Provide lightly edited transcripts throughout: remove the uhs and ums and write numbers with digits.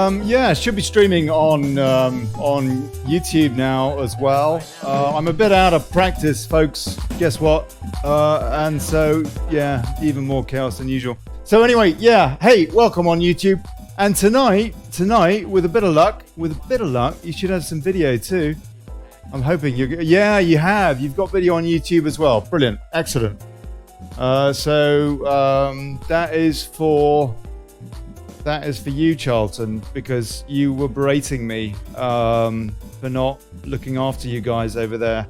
Yeah, should be streaming on YouTube now as well. I'm a bit out of practice, folks. Guess what? And so, yeah, even more chaos than usual. So anyway, yeah, hey, welcome on YouTube. And tonight, with a bit of luck, you should have some video too. I'm hoping you have. You've got video on YouTube as well. Brilliant, excellent. That is for you, Charlton, because you were berating me for not looking after you guys over there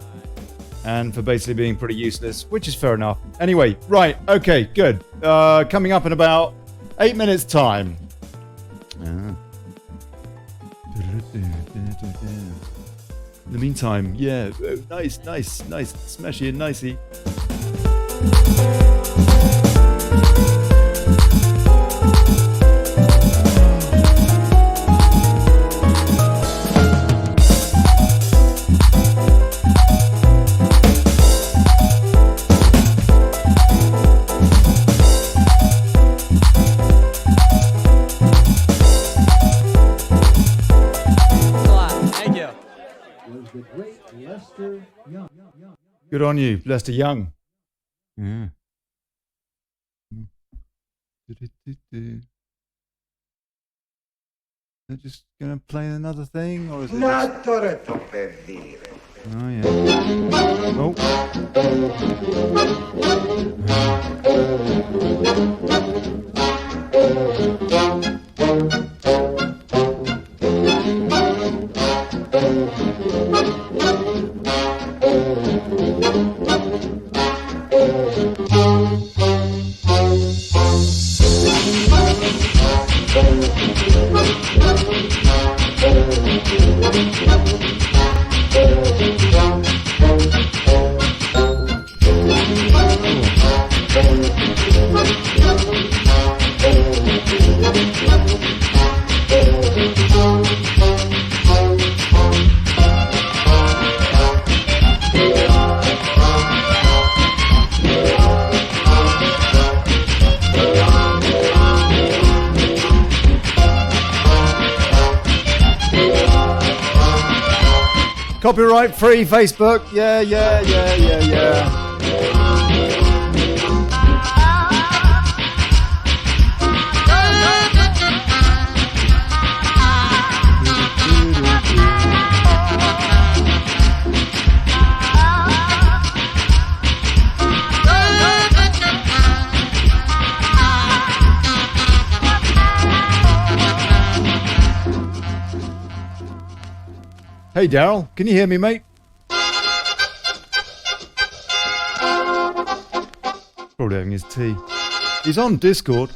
and for basically being pretty useless, which is fair enough. Anyway, right, okay, good. Coming up in about 8 minutes' time. In the meantime, yeah, nice, smashy and nicey. Good on you, Lester Young. Yeah. They're just gonna play another thing, or is it? Just... Oh yeah. Oh. Copyright free Facebook. Yeah. Hey Darrell, can you hear me, mate? Probably having his tea. He's on Discord.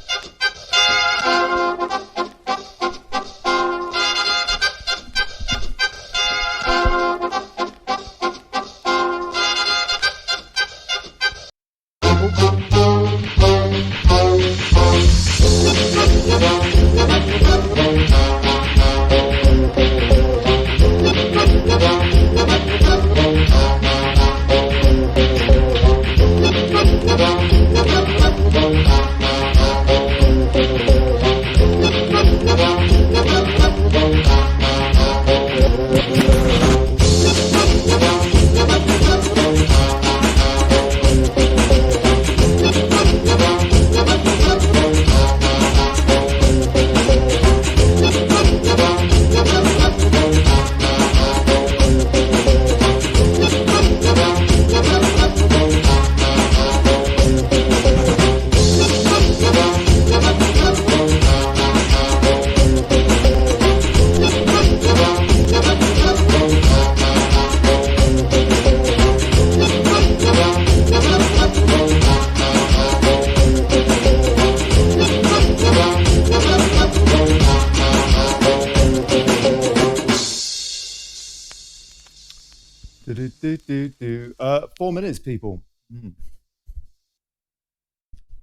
Do 4 minutes, people.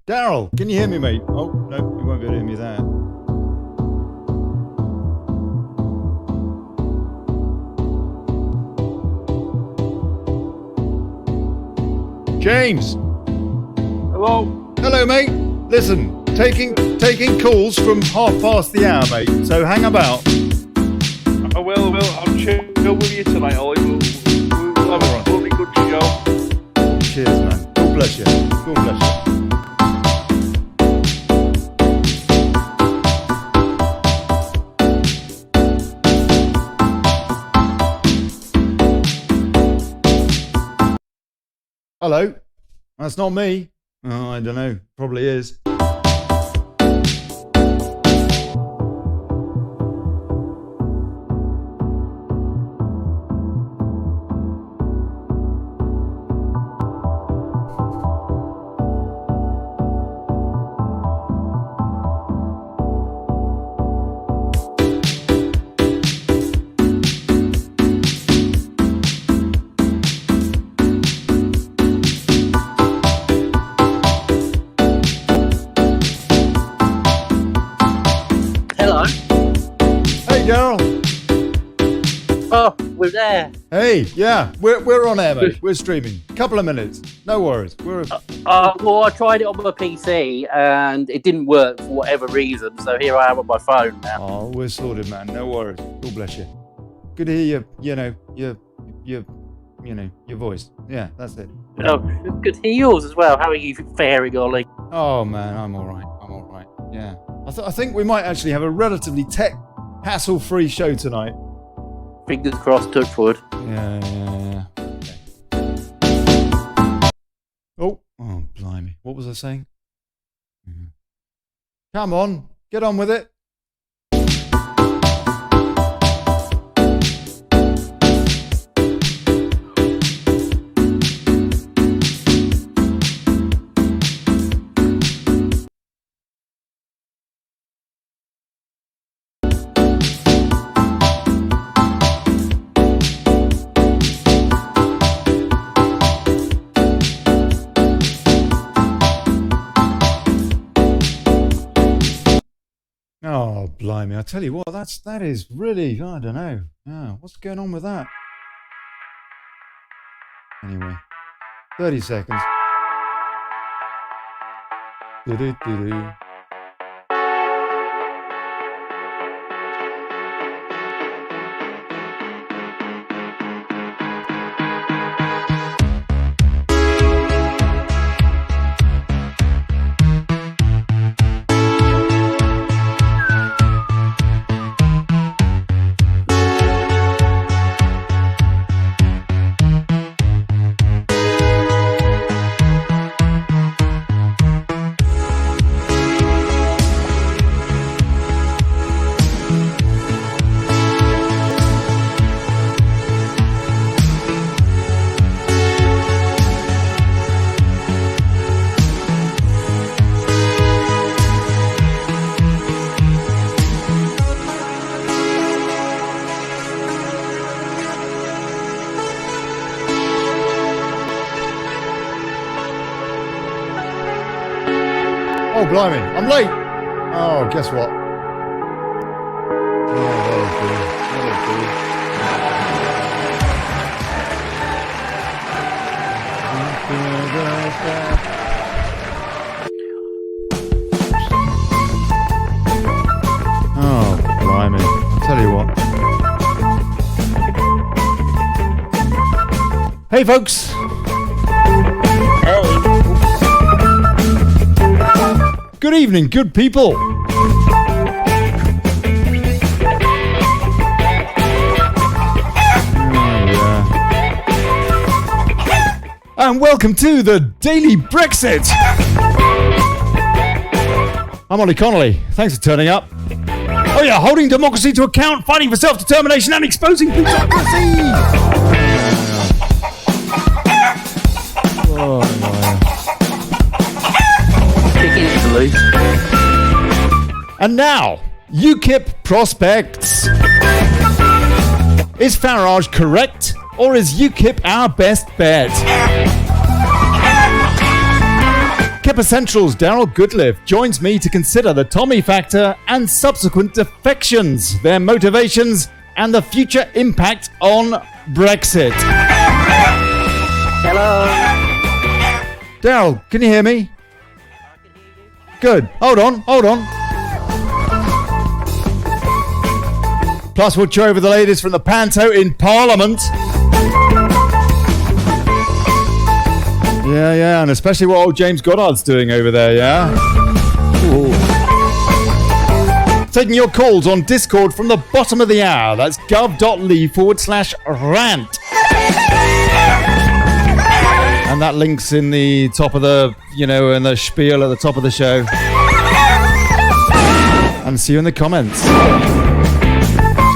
Darrell, can you hear me, mate? Oh no, you won't be able to hear me there. James. Hello. Hello, mate. Listen, taking calls from 1:30, mate. So hang about. I will. I'll chill with you tonight, Ollie. We'll have a bloody good show. Cheers, man. God bless you. God bless you. Hello? That's not me. Oh, I don't know. Probably is. Darrell. Oh, we're there. Hey, yeah, we're on air, mate. We're streaming. Couple of minutes. No worries. Well, I tried it on my PC and it didn't work for whatever reason. So here I am on my phone now. Oh, we're sorted, man. No worries. God bless you. Good to hear your voice. Yeah, that's it. Oh, good to hear yours as well. How are you faring, Ollie? Oh man, I'm all right. Yeah, I think we might actually have a relatively hassle-free show tonight. Fingers crossed, touch wood. Yeah. Okay. Oh, blimey. What was I saying? Come on, get on with it. Oh, blimey. I tell you what, that is really, I don't know. Yeah, what's going on with that? Anyway, 30 seconds. Do-do-do-do. Oh, blimey, I'm late. Oh, guess what? Oh, oh, blimey. I'll tell you what. Hey, folks. Good evening, good people. And welcome to the Daily Brexit. I'm Olly Connelly. Thanks for turning up. Oh yeah, holding democracy to account, fighting for self-determination and exposing plutocracy. Oh, my. And now, UKIP prospects. Is Farage correct, or is UKIP our best bet? Kipper Central's Darrell Goodliffe joins me to consider the Tommy factor and subsequent defections, their motivations, and the future impact on Brexit. Hello. Darrell, can you hear me? Good. Hold on. Plus, we'll cheer over the ladies from the panto in Parliament. Yeah, and especially what old James Goddard's doing over there, yeah? Ooh. Taking your calls on Discord from the bottom of the hour. That's gov.ly/rant. And that link's in the top of the, in the spiel at the top of the show. And see you in the comments.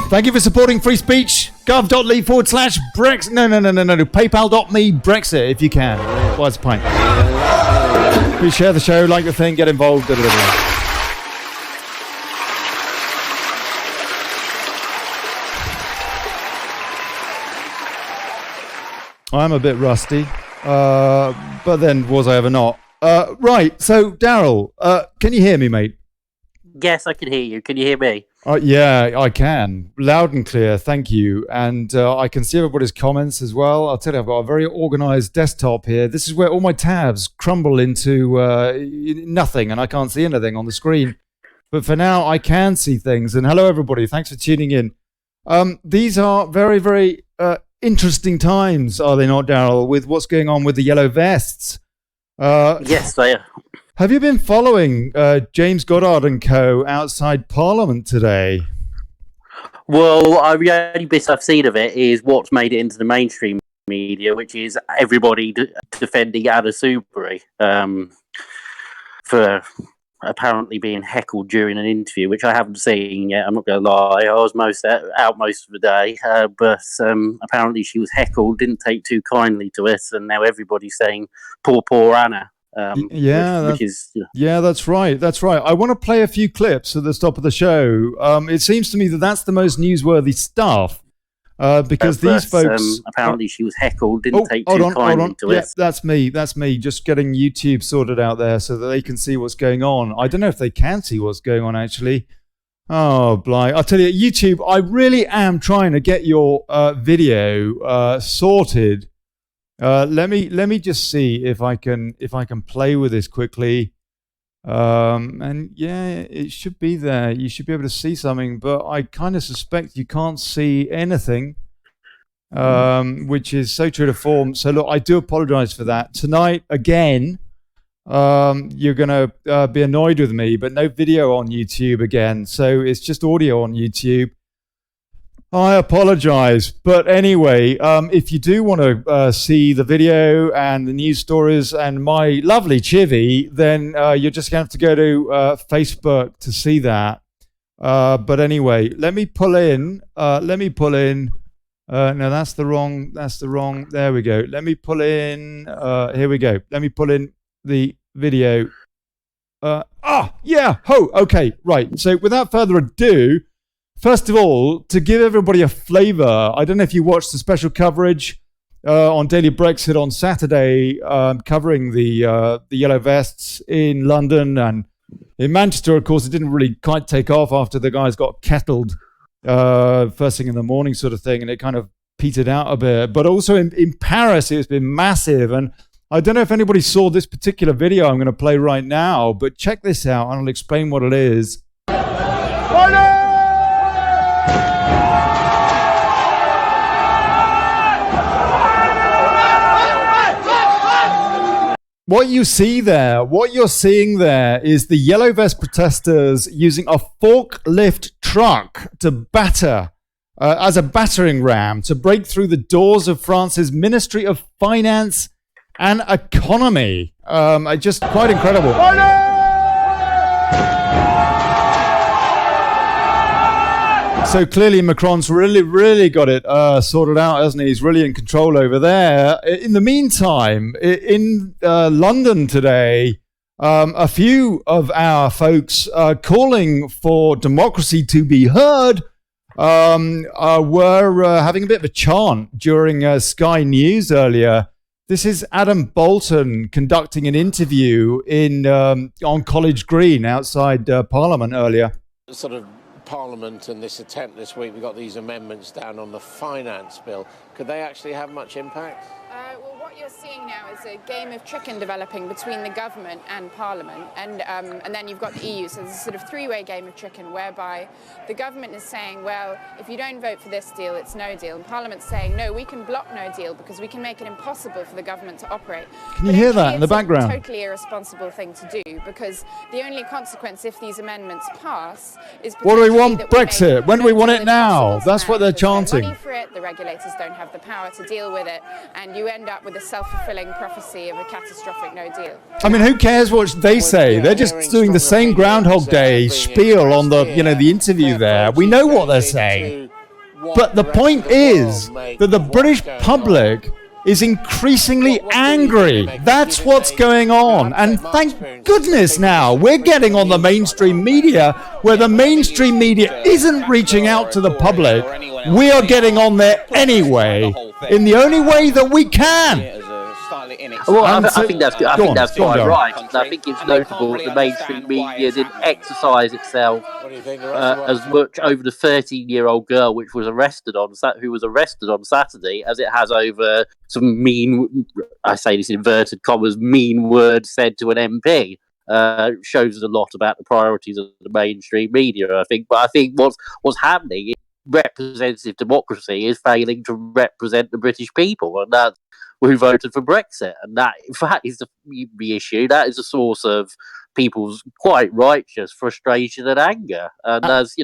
Thank you for supporting free speech. gov.ly/Brexit. No. PayPal.me Brexit if you can. What's the point? Please share the show, like the thing, get involved. I'm a bit rusty. But then was I ever not? Right, so Darrell, can you hear me, mate? Yes, I can hear you. Can you hear me? Yeah, I can. Loud and clear, thank you. And I can see everybody's comments as well. I'll tell you, I've got a very organized desktop here. This is where all my tabs crumble into nothing, and I can't see anything on the screen. But for now, I can see things. And hello, everybody. Thanks for tuning in. These are very, very interesting times, are they not, Darrell, with what's going on with the yellow vests? Yes, they are. Have you been following James Goddard and co outside Parliament today? Well, the only bit I've seen of it is what's made it into the mainstream media, which is everybody defending Anna Soubry for apparently being heckled during an interview, which I haven't seen yet. I'm not going to lie. I was out most of the day, but apparently she was heckled, didn't take too kindly to it, and now everybody's saying, poor Anna. That's right. I want to play a few clips at the top of the show. It seems to me that's the most newsworthy stuff. Because these folks apparently she was heckled, didn't take too kindly to it. That's me just getting YouTube sorted out there so that they can see what's going on. I don't know if they can see what's going on actually. Oh, blight. I'll tell you, YouTube, I really am trying to get your video sorted. Let me just see if I can play with this quickly. And yeah, it should be there. You should be able to see something, but I kind of suspect you can't see anything, which is so true to form. So look, I do apologize for that. Tonight, again, you're going to be annoyed with me, but no video on YouTube again. So it's just audio on YouTube. I apologize. But anyway, if you do want to see the video and the news stories and my lovely chivvy, then you're just going to have to go to Facebook to see that. But anyway, let me pull in. No, that's the wrong. There we go. Let me pull in. Here we go. Let me pull in the video. Okay, right. So without further ado, first of all, to give everybody a flavour, I don't know if you watched the special coverage on Daily Brexit on Saturday, covering the Yellow Vests in London and in Manchester. Of course, it didn't really quite take off after the guys got kettled first thing in the morning sort of thing, and it kind of petered out a bit. But also in Paris, it's been massive. And I don't know if anybody saw this particular video I'm going to play right now, but check this out and I'll explain what it is. What you're seeing there is the Yellow Vest protesters using a forklift truck to batter, as a battering ram, to break through the doors of France's Ministry of Finance and Economy. Just quite incredible. So clearly Macron's really got it sorted out, hasn't he? He's really in control over there. In the meantime, in London today, a few of our folks calling for democracy to be heard were having a bit of a chant during Sky News earlier. This is Adam Bolton conducting an interview on College Green outside Parliament earlier. Sort of Parliament and this attempt this week, we got these amendments down on the finance bill. Could they actually have much impact? Well, what you're seeing now is a game of chicken developing between the government and Parliament, and then you've got the EU. So there's a sort of three-way game of chicken whereby the government is saying, well, if you don't vote for this deal, it's no deal. And Parliament's saying, no, we can block no deal because we can make it impossible for the government to operate. Can you hear that in the background? It's a totally irresponsible thing to do, because the only consequence if these amendments pass is what do we want? Brexit. When do we want it now? That's what they're chanting. Money for it, the regulators don't have the power to deal with it, and you end up with a self-fulfilling prophecy of a catastrophic no deal. I mean, who cares what they say? They're just doing the same Groundhog Day spiel on the, the interview there. We know what they're saying. But the point is that the British public is increasingly angry. That's what's going on. And thank goodness now we're getting on the mainstream media, where the mainstream media isn't reaching out to the public. We are getting on there anyway, in the only way that we can. Well, I think that's good. I think that's quite right. I think it's notable that the mainstream media didn't exercise itself as much over the 13-year-old girl who was arrested on Saturday as it has over some mean, I say this in inverted commas, mean words said to an MP. Shows us a lot about the priorities of the mainstream media, I think. But I think what's happening is representative democracy is failing to represent the British people, and that's who voted for Brexit. And that, in fact, is the issue. That is a source of people's quite righteous frustration and anger. And as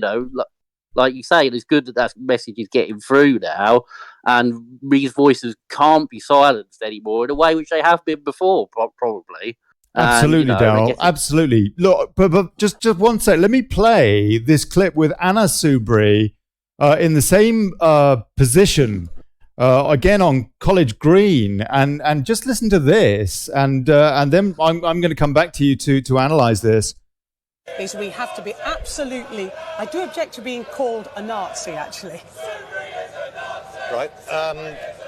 like you say, it's good that message is getting through now, and these voices can't be silenced anymore in a way which they have been before, probably. Absolutely, Darrell. Absolutely. Look, but just one sec. Let me play this clip with Anna Soubry in the same position. Again on College Green, and just listen to this, and then I'm going to come back to you to analyse this. Is we have to be absolutely. I do object to being called a Nazi, actually. Right.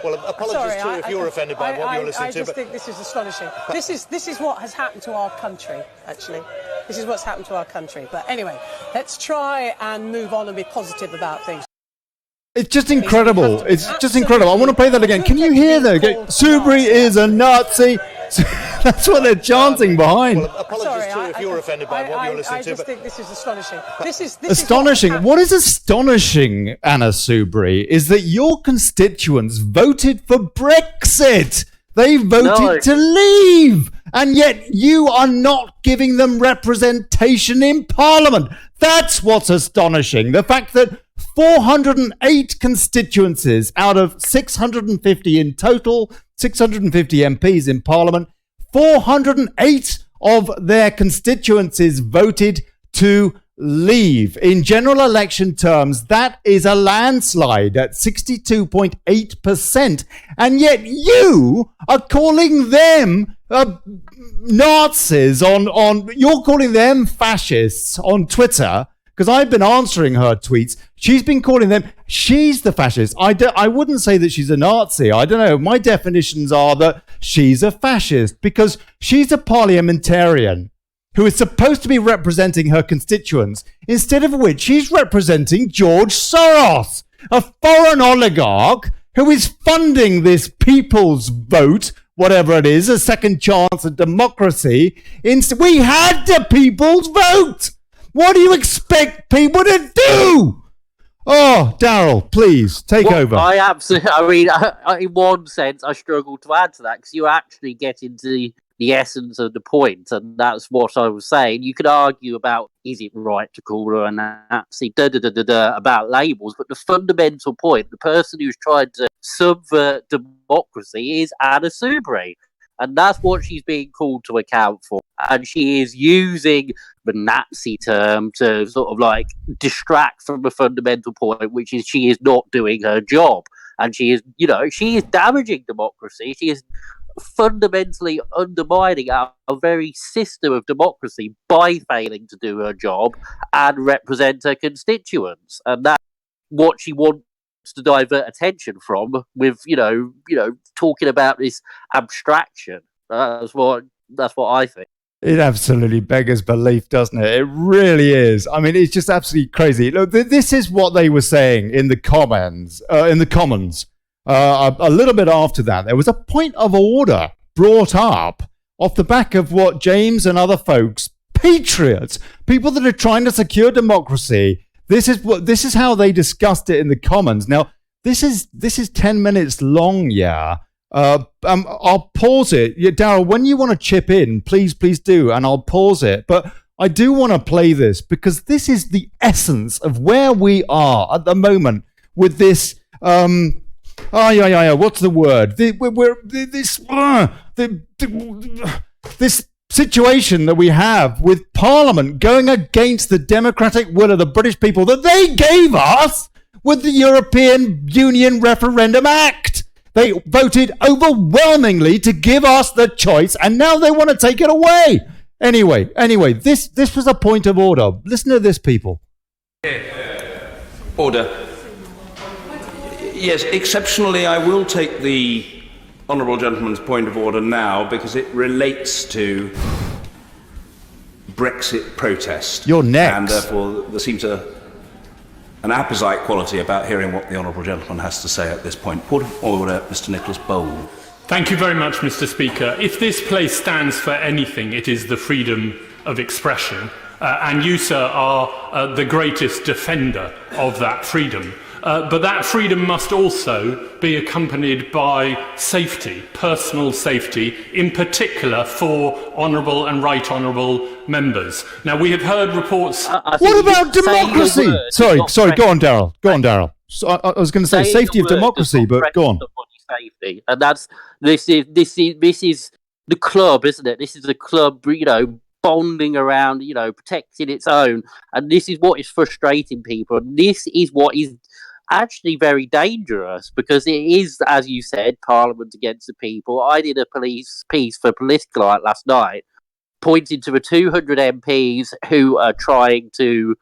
Well, apologies too if you're offended by what you're listening to. I just think this is astonishing. This is what has happened to our country, actually. This is what's happened to our country. But anyway, let's try and move on and be positive about things. It's just incredible. It's just incredible. I want to play that again. Can you hear that? Soubry is a Nazi. That's what they're chanting behind. Well, apologies too if you're offended by what you're listening to. I just think this is astonishing. This is astonishing. What is astonishing, Anna Soubry, is that your constituents voted for Brexit. They voted to leave. And yet you are not giving them representation in Parliament. That's what's astonishing. The fact that 408 constituencies out of 650 in total, 650 MPs in Parliament, 408 of their constituencies voted to leave. In general election terms, that is a landslide at 62.8%. And yet you are calling them Nazis you're calling them fascists on Twitter. Because I've been answering her tweets. She's been calling them, she's the fascist. I wouldn't say that she's a Nazi. I don't know. My definitions are that she's a fascist because she's a parliamentarian who is supposed to be representing her constituents, instead of which she's representing George Soros, a foreign oligarch who is funding this people's vote, whatever it is, a second chance at democracy. We had the people's vote. What do you expect people to do? Oh, Darrell, please take over. I absolutely. I mean, in one sense, I struggle to add to that because you actually get into the essence of the point, and that's what I was saying. You could argue about is it right to call her a Nazi, about labels, but the fundamental point, the person who's tried to subvert democracy, is Anna Soubry. And that's what she's being called to account for. And she is using the Nazi term to sort of like distract from the fundamental point, which is she is not doing her job. And she is, she is damaging democracy. She is fundamentally undermining our very system of democracy by failing to do her job and represent her constituents. And that's what she wants to divert attention from with, talking about this abstraction. That's what I think. It absolutely beggars belief, doesn't it? It really is. I mean, it's just absolutely crazy. Look, this is what they were saying in the Commons. a little bit after that, there was a point of order brought up off the back of what James and other folks, patriots, people that are trying to secure democracy, this is how they discussed it in the Commons. Now, this is 10 minutes long, yeah. I'll pause it. Yeah, Darrell, when you want to chip in, please do, and I'll pause it. But I do want to play this because this is the essence of where we are at the moment with this. What's the word? This situation that we have with Parliament going against the democratic will of the British people that they gave us with the European Union Referendum Act. They voted overwhelmingly to give us the choice, and now they want to take it away. Anyway, this was a point of order. Listen to this, people. Order. Yes, exceptionally, I will take the honourable gentleman's point of order now because it relates to Brexit protest. You're next. And therefore, there seems an apposite quality about hearing what the honourable gentleman has to say at this point. Point of order, Mr. Nicholas Bowl. Thank you very much, Mr. Speaker. If this place stands for anything, it is the freedom of expression. And you, sir, are the greatest defender of that freedom. But that freedom must also be accompanied by safety, personal safety, in particular for honourable and right honourable members. Now, we have heard reports... What about democracy? Sorry, go on, Darrell. So I was going to say safety of democracy, but go on. Safety. And this is the club, isn't it? This is the club, bonding around, protecting its own. And this is what is frustrating people. And this is what is actually very dangerous because it is, as you said, Parliament against the people. I did a police piece for Political Light last night pointing to the 200 MPs who are trying to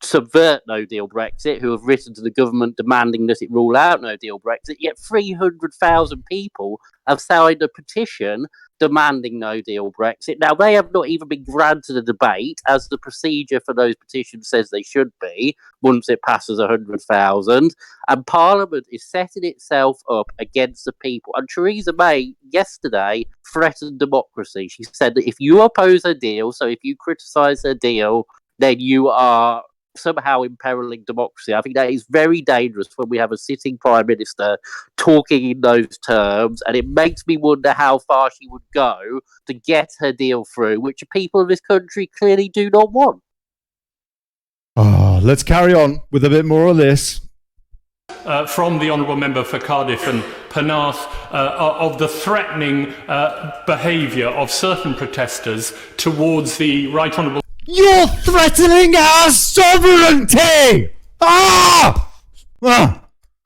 subvert no-deal Brexit, who have written to the government demanding that it rule out no-deal Brexit, yet 300,000 people have signed a petition demanding no-deal Brexit. Now, they have not even been granted a debate, as the procedure for those petitions says they should be, once it passes 100,000, and Parliament is setting itself up against the people. And Theresa May, yesterday, threatened democracy. She said that if you oppose her deal, so if you criticise her deal, then you are somehow imperiling democracy. I think that is very dangerous when we have a sitting Prime Minister talking in those terms, and it makes me wonder how far she would go to get her deal through, which the people of this country clearly do not want. Let's carry on with a bit more of this. From the Honourable Member for Cardiff and Penarth of the threatening behaviour of certain protesters towards the Right Honourable... You're threatening our sovereignty!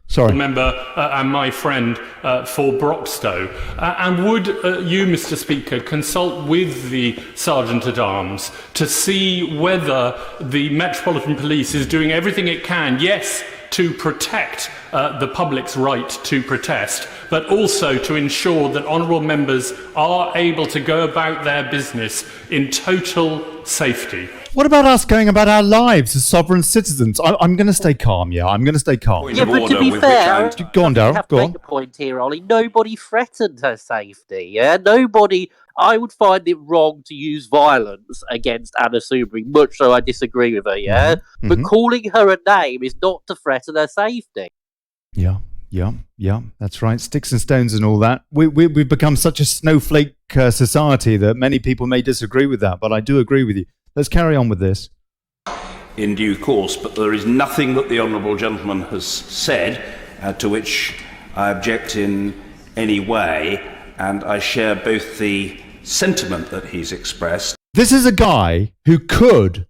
Sorry. Member and my friend for Broxtowe. And would you, Mr. Speaker, consult with the Sergeant-at-Arms to see whether the Metropolitan Police is doing everything it can, yes, to protect the public's right to protest, but also to ensure that honourable members are able to go about their business in total safety. What about us going about our lives as sovereign citizens? I'm going to stay calm, I'm going to stay calm. Yeah, but to be fair, go on, Darrell, go on. Make a point here, Ollie. Nobody threatened her safety, Nobody... I would find it wrong to use violence against Anna Soubry, much so I disagree with her, Mm-hmm. But calling her a name is not to threaten her safety. Yeah, that's right. Sticks and stones and all that. We've become such a snowflake society that many people may disagree with that, but I do agree with you. Let's carry on with this. In due course, but there is nothing that the honourable gentleman has said to which I object in any way, and I share both the sentiment that he's expressed. This is a guy who could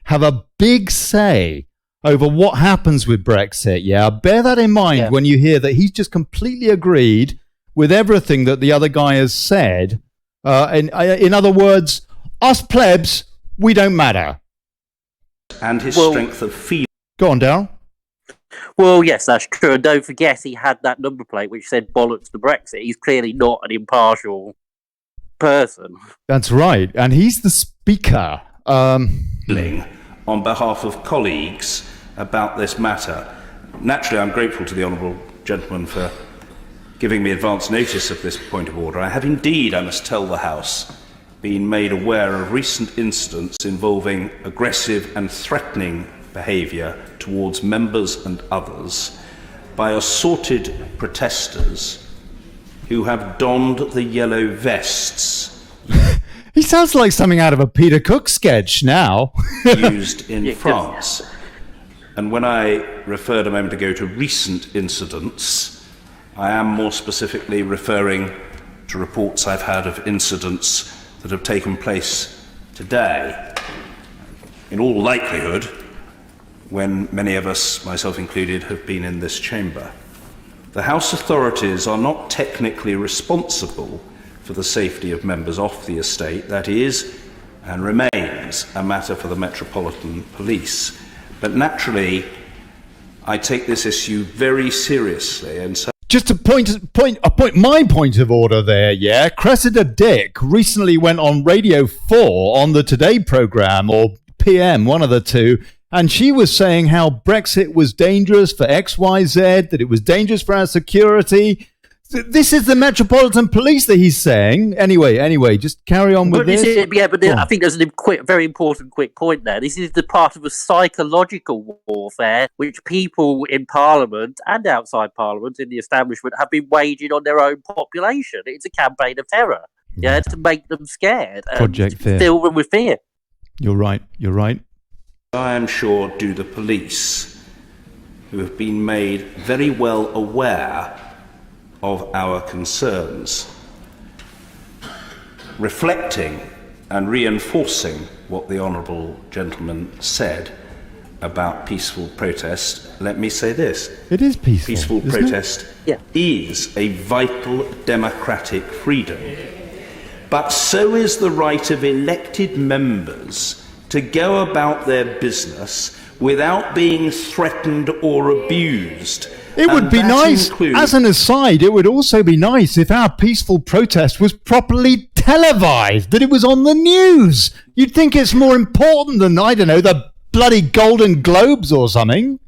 have a big say over what happens with Brexit. Bear that in mind when you hear that he's just completely agreed with everything that the other guy has said. In other words, us plebs, we don't matter. And his strength of feeling. Go on, Darrell. Well, yes, that's true. And don't forget, he had that number plate which said bollocks to Brexit. He's clearly not an impartial person. That's right. And he's the speaker. On behalf of colleagues about this matter. Naturally, I'm grateful to the honourable gentleman for giving me advance notice of this point of order. I have indeed, I must tell the House, been made aware of recent incidents involving aggressive and threatening behaviour towards members and others by assorted protesters who have donned the yellow vests He sounds like something out of a Peter Cook sketch now. used in France. And when I referred a moment ago to recent incidents, I am more specifically referring to reports I've had of incidents that have taken place today. In all likelihood, when many of us, myself included, have been in this chamber. The House authorities are not technically responsible for the safety of members off the estate. That is and remains a matter for the Metropolitan Police. But naturally, I take this issue very seriously, and so Just my point of order there, yeah. Cressida Dick recently went on Radio 4 on the Today programme, or PM, one of the two, and she was saying how Brexit was dangerous for XYZ, that it was dangerous for our security. This is the Metropolitan Police that he's saying. Anyway, just carry on with this. I think there's a very important quick point there. This is the part of a psychological warfare which people in Parliament and outside Parliament in the establishment have been waging on their own population. It's a campaign of terror, to make them scared. Project Fear. Fill them with fear. You're right. I am sure do the police, who have been made very well aware of our concerns, reflecting and reinforcing what the honourable gentleman said about peaceful protest. Let me say this. It is peaceful. Peaceful protest is a vital democratic freedom. But so is the right of elected members to go about their business without being threatened or abused. It would be nice, as an aside, it would also be nice if our peaceful protest was properly televised, that it was on the news. You'd think it's more important than, I don't know, the bloody Golden Globes or something.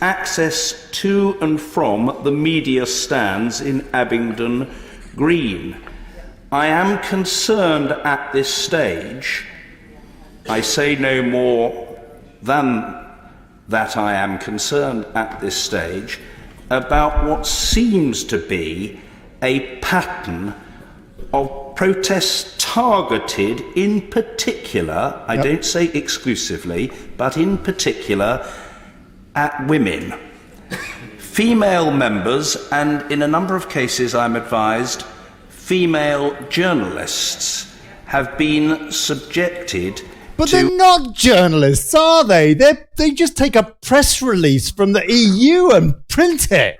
Access to and from the media stands in Abingdon Green. I am concerned at this stage, I say no more than that I am concerned at this stage about what seems to be a pattern of protests targeted in particular, I don't say exclusively, but in particular at women. Female members, and in a number of cases I'm advised, female journalists have been subjected But they're not journalists, are they? They just take a press release from the EU and print it.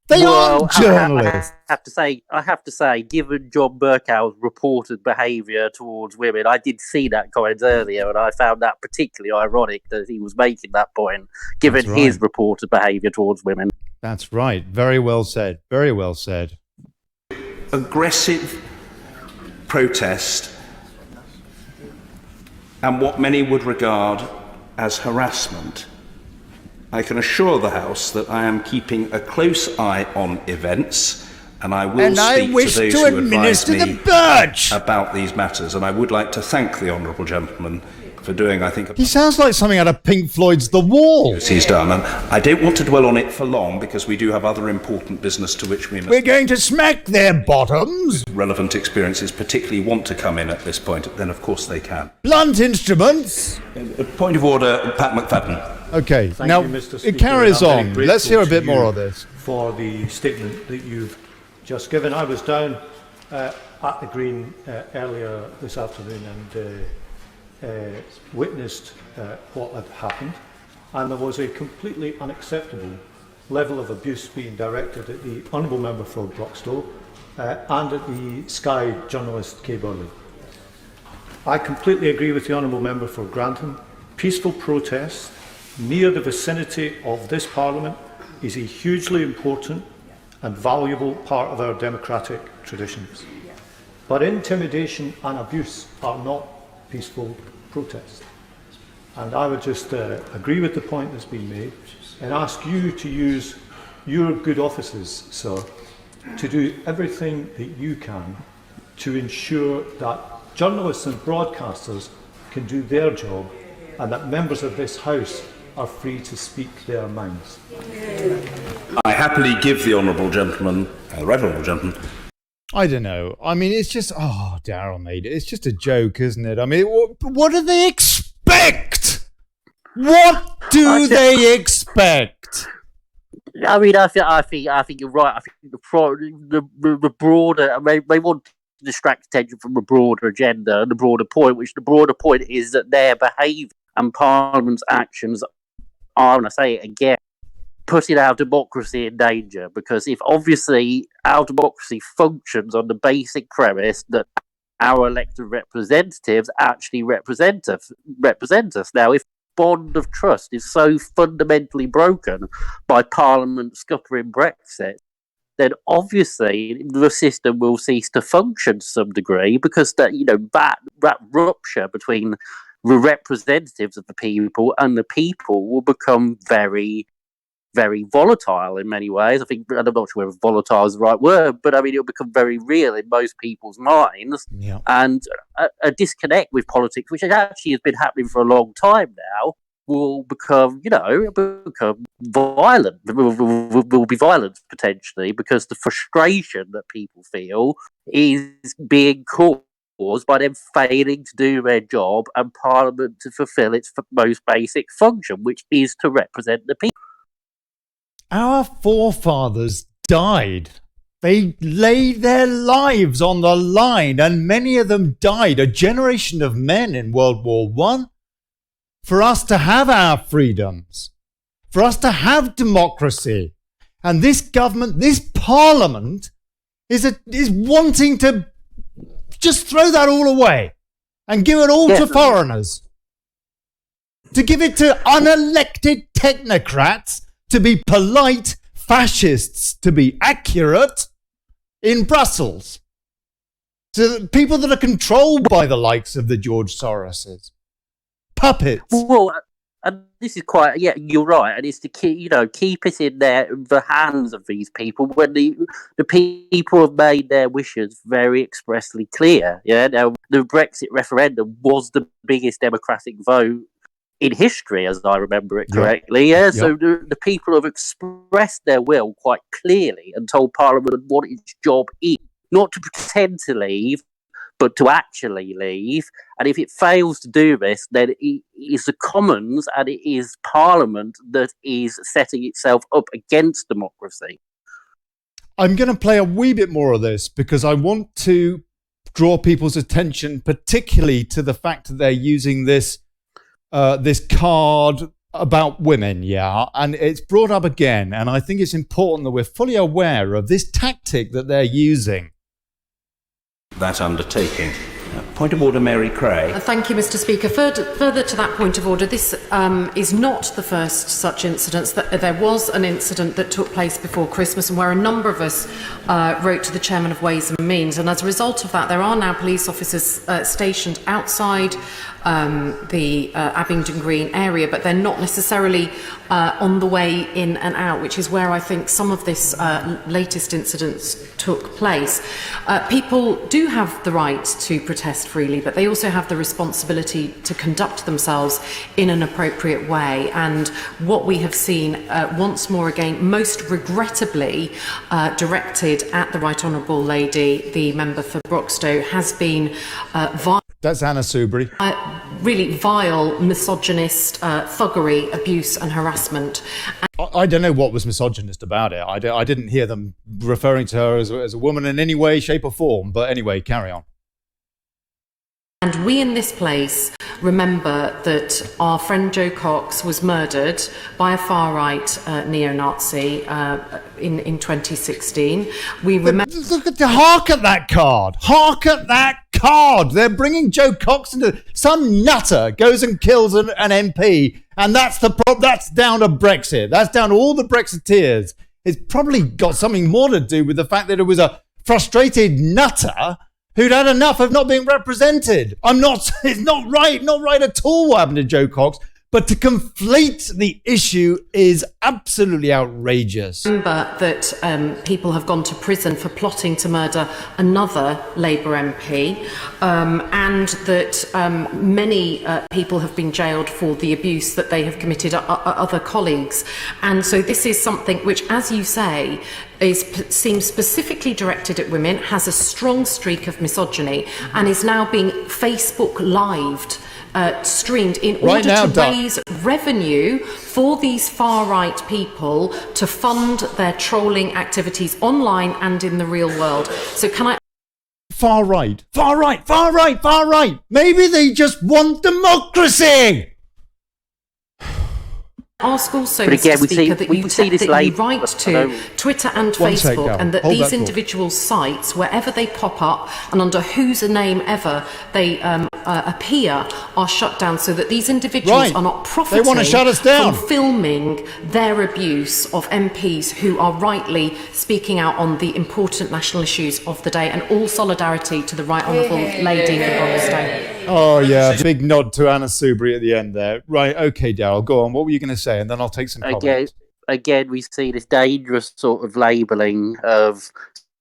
They aren't journalists. I have to say, given John Bercow's reported behaviour towards women, I did see that comment earlier, and I found that particularly ironic that he was making that point, given his reported behaviour towards women. That's right. Very well said. Very well said. Aggressive protest and what many would regard as harassment. I can assure the House that I am keeping a close eye on events, and I will speak to those who advise me about these matters. And I would like to thank the honourable gentleman for doing, I think... He sounds like something out of Pink Floyd's The Wall. ...he's done, and I don't want to dwell on it for long, because we do have other important business to which we must... We're going to smack their bottoms. ...relevant experiences particularly want to come in at this point, then of course they can. Blunt instruments. Point of order, Pat McFadden. Okay, Thank now you, Mr. Speaker, it carries and I'm on. very Let's hear a grateful bit to more you of this. For the statement that you've just given. I was down at the Green earlier this afternoon and witnessed what had happened, and there was a completely unacceptable level of abuse being directed at the Honourable Member for Broxtowe and at the Sky journalist Kay Burley. I completely agree with the Honourable Member for Grantham. Peaceful protest near the vicinity of this Parliament is a hugely important and valuable part of our democratic traditions. But intimidation and abuse are not peaceful protest. And I would just agree with the point that's been made and ask you to use your good offices, sir, to do everything that you can to ensure that journalists and broadcasters can do their job and that members of this House are free to speak their minds. I happily give the honourable gentleman, right honourable gentleman. I don't know. I mean, it's just, Darrell made it. It's just a joke, isn't it? I mean, what do they expect? What do they expect? I mean, I think you're right. I think the broader, they want to distract attention from the broader agenda and the broader point, which the broader point is that their behaviour and Parliament's actions are, and I say it again, putting our democracy in danger. Because if obviously our democracy functions on the basic premise that our elected representatives actually represent us. Now, if bond of trust is so fundamentally broken by Parliament scuppering Brexit, then obviously the system will cease to function to some degree, because that rupture between the representatives of the people and the people will become very, very volatile in many ways. I'm not sure whether volatile is the right word, but I mean, it'll become very real in most people's minds. Yeah. And a disconnect with politics, which actually has been happening for a long time now, will become violent. Will be violent potentially, because the frustration that people feel is being caused by them failing to do their job and Parliament to fulfil its most basic function, which is to represent the people. Our forefathers died. They laid their lives on the line, and many of them died, a generation of men in World War I, for us to have our freedoms, for us to have democracy. And this government, this Parliament, is wanting to just throw that all away and give it all to foreigners. To give it to unelected technocrats, to be polite, fascists, to be accurate in Brussels. To people that are controlled by the likes of the George Soroses. Puppets. Well, and this is quite, you're right, and it's to keep it in the hands of these people when the people have made their wishes very expressly clear. Yeah, now the Brexit referendum was the biggest democratic vote in history, as I remember it correctly. Yeah, so the people have expressed their will quite clearly and told Parliament what its job is, not to pretend to leave, but to actually leave. And if it fails to do this, then it is the Commons and it is Parliament that is setting itself up against democracy. I'm going to play a wee bit more of this because I want to draw people's attention particularly to the fact that they're using this card about women, and it's brought up again, and I think it's important that we're fully aware of this tactic that they're using. That undertaking. Point of order, Mary Cray. Thank you, Mr. Speaker. Further to that point of order, this is not the first such incident. There was an incident that took place before Christmas and where a number of us wrote to the Chairman of Ways and Means, and as a result of that, there are now police officers stationed outside the Abingdon Green area, but they're not necessarily on the way in and out, which is where I think some of this latest incidents took place. People do have the right to protest freely, but they also have the responsibility to conduct themselves in an appropriate way. And what we have seen once more again, most regrettably directed at the Right Honourable Lady, the member for Broxtowe, has been That's Anna Soubry. Really vile, misogynist thuggery, abuse and harassment. I don't know what was misogynist about it. I didn't hear them referring to her as a woman in any way, shape or form. But anyway, carry on. And we in this place remember that our friend Jo Cox was murdered by a far-right neo-Nazi in 2016. We remember... Hark at that card! Hark at that card! They're bringing Jo Cox into... Some nutter goes and kills an MP, and that's that's down to Brexit. That's down to all the Brexiteers. It's probably got something more to do with the fact that it was a frustrated nutter who'd had enough of not being represented. It's not right at all what happened to Jo Cox. But to conflate the issue is absolutely outrageous. Remember that people have gone to prison for plotting to murder another Labour MP, and that many people have been jailed for the abuse that they have committed other colleagues. And so this is something which, as you say, seems specifically directed at women, has a strong streak of misogyny, and is now being Facebook lived. Streamed in order to raise revenue for these far-right people to fund their trolling activities online and in the real world. So can I... Far right. Maybe they just want democracy. Ask also, Mr. Speaker, that you write to Twitter and Facebook, and that these individuals' sites, wherever they pop up and under whose name ever they appear, are shut down, so that these individuals are not profiting from filming their abuse of MPs who are rightly speaking out on the important national issues of the day. And all solidarity to the Right Honourable Lady for Bromstone. Oh, yeah, big nod to Anna Soubry at the end there. Right, okay, Darrell, go on. What were you going to say? And then I'll take some comments. Again, we see this dangerous sort of labelling of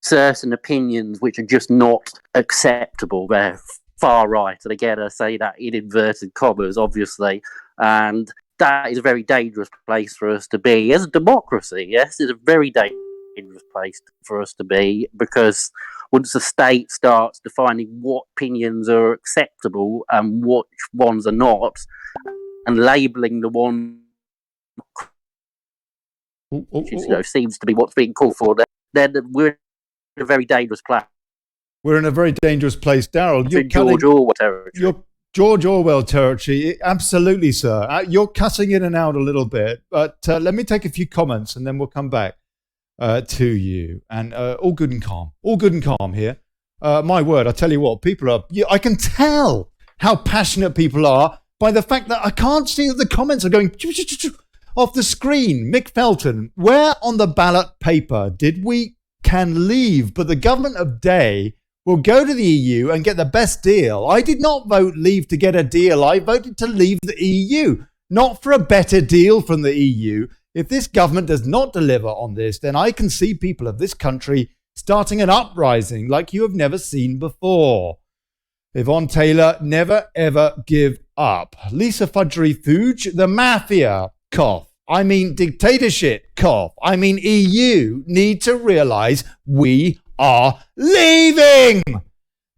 certain opinions which are just not acceptable. They're far right. And again, I say that in inverted commas, obviously. And that is a very dangerous place for us to be. As a democracy, yes, it's a very dangerous place for us to be, because once the state starts defining what opinions are acceptable and what ones are not, and labelling the one which seems to be what's being called for, then we're in a very dangerous place. We're in a very dangerous place, Darrell. You're George Orwell territory. You're George Orwell territory, absolutely, sir. You're cutting in and out a little bit, but let me take a few comments and then we'll come back to you. And all good and calm here. My word, I tell you what, people are, I can tell how passionate people are by the fact that I can't see that the comments are going off the screen. Mick Felton, where on the ballot paper did we can leave, but the government of day will go to the EU and get the best deal? I did not vote leave to get a deal. I voted to leave the EU, not for a better deal from the EU. If this government does not deliver on this, then I can see people of this country starting an uprising like you have never seen before. Yvonne Taylor, never ever give up. Lisa Fudgery Fuge, the mafia, cough. I mean dictatorship, cough. I mean EU need to realise we are leaving.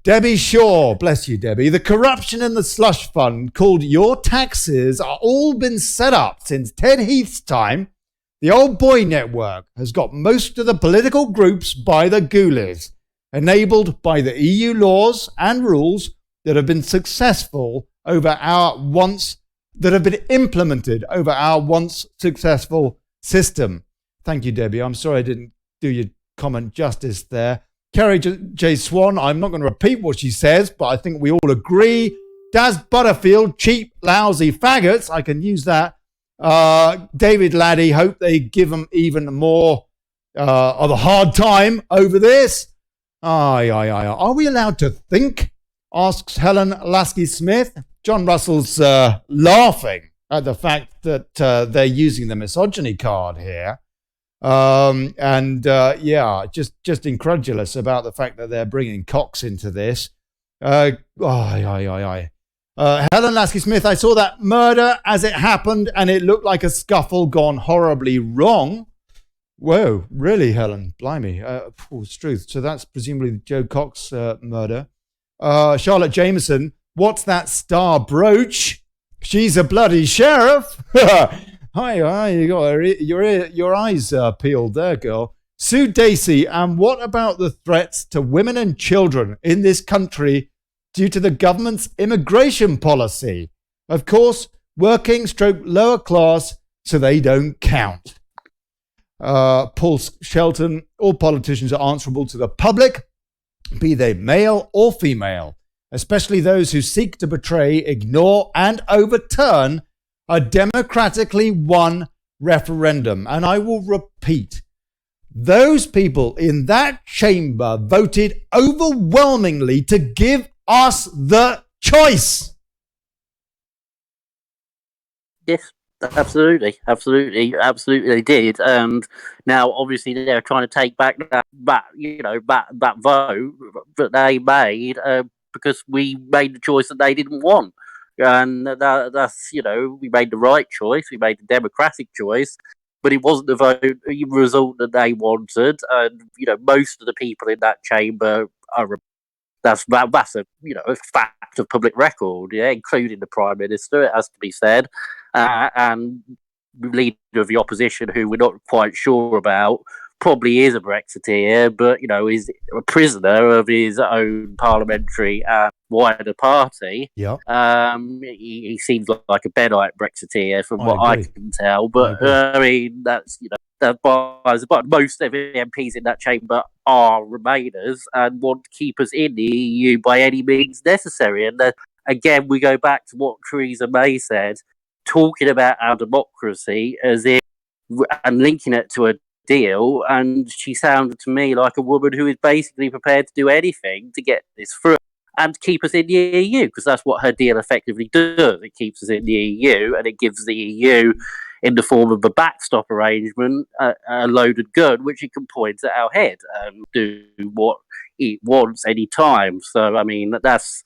Debbie Shaw, bless you, Debbie. The corruption in the slush fund called Your Taxes are all been set up since Ted Heath's time. The old boy network has got most of the political groups by the ghoulies, enabled by the EU laws and rules that have been successful over our once, that have been implemented over our once successful system. Thank you, Debbie. I'm sorry I didn't do your comment justice there. Kerry J. Swan, I'm not going to repeat what she says, but I think we all agree. Daz Butterfield, cheap, lousy faggots. I can use that. David Laddie, hope they give them even more of a hard time over this. Are we allowed to think? Asks Helen Lasky-Smith. John Russell's laughing at the fact that they're using the misogyny card here. Just incredulous about the fact that they're bringing Cox into this. Helen Lasky-Smith, I saw that murder as it happened and it looked like a scuffle gone horribly wrong. Whoa, really, Helen? Blimey. It's truth. So that's presumably the Joe Cox murder. Charlotte Jameson, what's that star brooch? She's a bloody sheriff. Hi, you got your eyes peeled there, girl. Sue Dacey, and what about the threats to women and children in this country due to the government's immigration policy? Of course, working stroke lower class, so they don't count. Paul Shelton, all politicians are answerable to the public, be they male or female, especially those who seek to betray, ignore, and overturn a democratically won referendum. And I will repeat, those people in that chamber voted overwhelmingly to give us the choice. Yes, absolutely, they did. And now, obviously, they're trying to take back that vote that they made because we made the choice that they didn't want. And that's we made the right choice. We made the democratic choice, but it wasn't the result that they wanted. And most of the people in that chamber are. That's a fact of public record, yeah, including the Prime Minister. It has to be said, and leader of the opposition, who we're not quite sure about, probably is a Brexiteer, but is a prisoner of his own parliamentary and wider party. Yeah. He seems like a Benite Brexiteer from what I can tell, but I mean that's but most of the MPs in that chamber are Remainers and want to keep us in the EU by any means necessary. And again, we go back to what Theresa May said, talking about our democracy as if and linking it to a deal. And she sounded to me like a woman who is basically prepared to do anything to get this through and keep us in the EU, because that's what her deal effectively does. It keeps us in the EU, and it gives the EU, in the form of a backstop arrangement, a loaded gun which it can point at our head and do what it wants any time. So, I mean, that's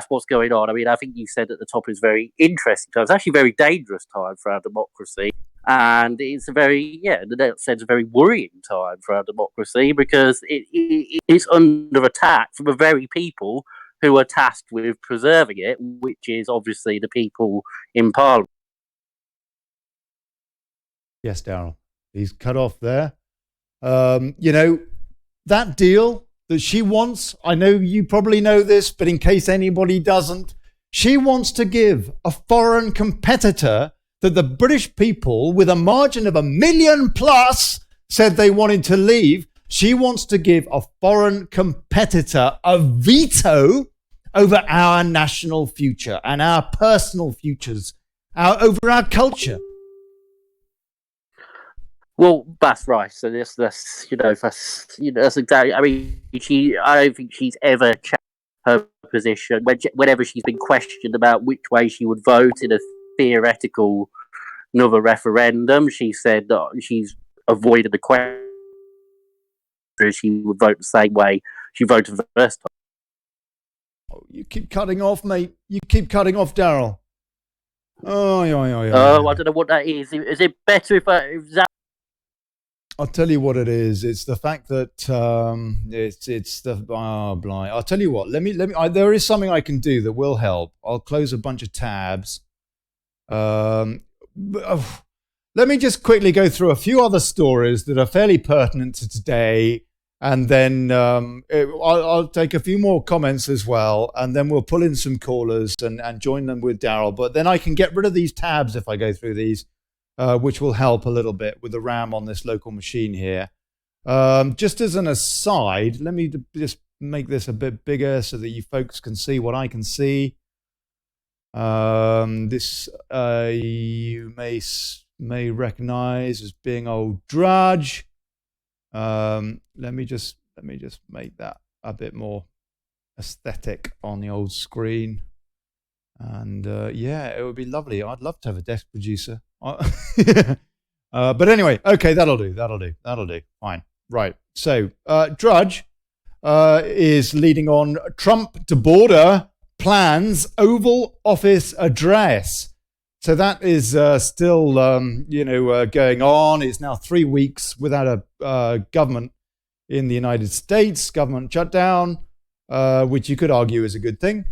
what's going on. I mean, I think you said at the top is very interesting time. It's actually a very dangerous time for our democracy. And it's in that sense, a very worrying time for our democracy, because it's under attack from the very people who are tasked with preserving it, which is obviously the people in Parliament. Yes, Darrell. He's cut off there. That deal that she wants, I know you probably know this, but in case anybody doesn't, she wants to give a foreign competitor that the British people, with a margin of 1 million plus, said they wanted to leave. She wants to give a foreign competitor a veto over our national future and our personal futures, over our culture. Well, that's right. So that's exactly. I mean, I don't think she's ever changed her position. Whenever she's been questioned about which way she would vote in a theoretical another referendum, she said that she's avoided the question. She would vote the same way she voted the first time. Oh, you keep cutting off, mate. You keep cutting off, Darrell. Oh, yeah. Oh, I don't know what that is. Is it better if that? I'll tell you what it is. It's the fact that it's the blind. I'll tell you what. Let me. There is something I can do that will help. I'll close a bunch of tabs. Let me just quickly go through a few other stories that are fairly pertinent to today, and then I'll take a few more comments as well, and then we'll pull in some callers and join them with Darrell. But then I can get rid of these tabs if I go through these. Which will help a little bit with the RAM on this local machine here. Just as an aside, let me just make this a bit bigger so that you folks can see what I can see. This you may recognize as being old Drudge. Let me just make that a bit more aesthetic on the old screen. And it would be lovely. I'd love to have a desk producer. But anyway, okay, that'll do. Fine. Right. So, Drudge is leading on Trump to border plans Oval Office address. So that is still, going on. It's now 3 weeks without a government in the United States, government shutdown, which you could argue is a good thing.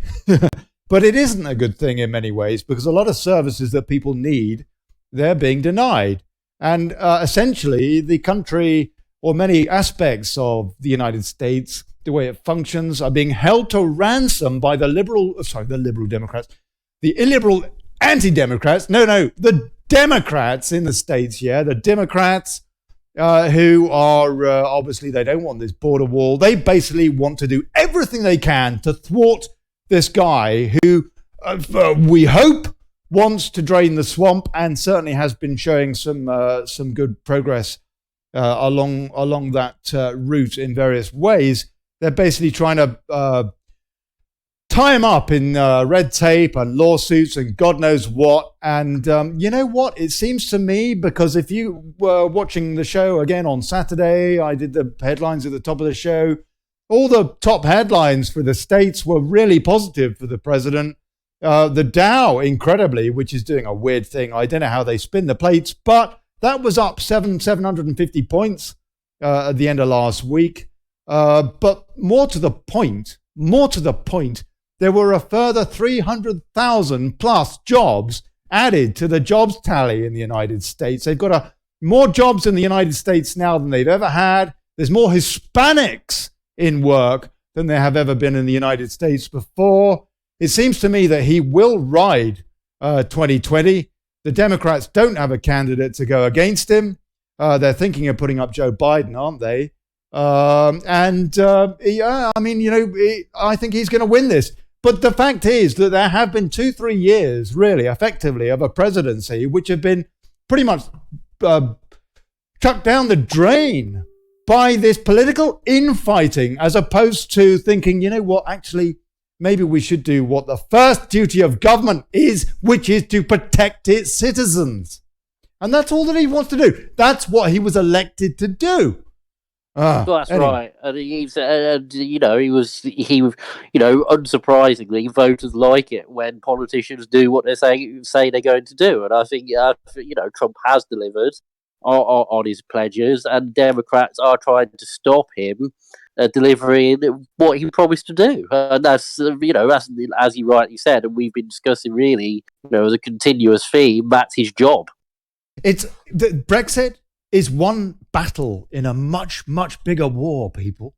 But it isn't a good thing in many ways, because a lot of services that people need, they're being denied. And essentially, the country, or many aspects of the United States, the way it functions, are being held to ransom by the illiberal anti-democrats. The Democrats in the States, the Democrats who are, obviously, they don't want this border wall. They basically want to do everything they can to thwart this guy who, we hope, wants to drain the swamp, and certainly has been showing some good progress along that route in various ways. They're basically trying to tie him up in red tape and lawsuits and God knows what. And you know what? It seems to me, because if you were watching the show again on Saturday, I did the headlines at the top of the show. All the top headlines for the states were really positive for the president. The Dow, incredibly, which is doing a weird thing. I don't know how they spin the plates, but that was up 750 points at the end of last week. But more to the point, there were a further 300,000 plus jobs added to the jobs tally in the United States. They've got more jobs in the United States now than they've ever had. There's more Hispanics in work than there have ever been in the United States before. It seems to me that he will ride 2020. The Democrats don't have a candidate to go against him. They're thinking of putting up Joe Biden, aren't they? I think he's going to win this. But the fact is that there have been 2-3 years, really, effectively, of a presidency which have been pretty much chucked down the drain by this political infighting, as opposed to thinking, you know what, actually, maybe we should do what the first duty of government is, which is to protect its citizens. And that's all that he wants to do. That's what he was elected to do. Well, that's anyway. right, and unsurprisingly, voters like it when politicians do what they say they're going to do, and I think Trump has delivered on his pledges, and Democrats are trying to stop him delivering what he promised to do, and that's as you rightly said, and we've been discussing really, as a continuous theme, that's his job. It's Brexit is one battle in a much, much bigger war, people,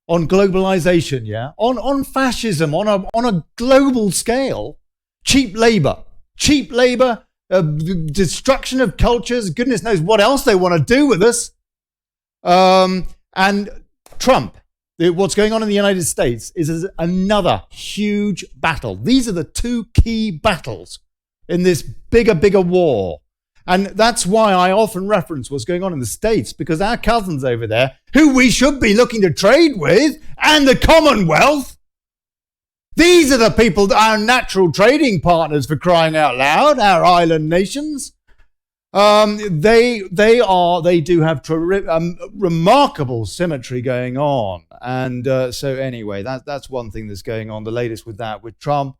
on globalization, on fascism, on a global scale, cheap labor, destruction of cultures, goodness knows what else they want to do with us. And Trump, what's going on in the United States is another huge battle. These are the two key battles in this bigger war. And that's why I often reference what's going on in the States, because our cousins over there, who we should be looking to trade with, and the Commonwealth, these are the people, our natural trading partners, for crying out loud, our island nations. They do have remarkable symmetry going on. And so anyway, that's one thing that's going on. The latest with Trump.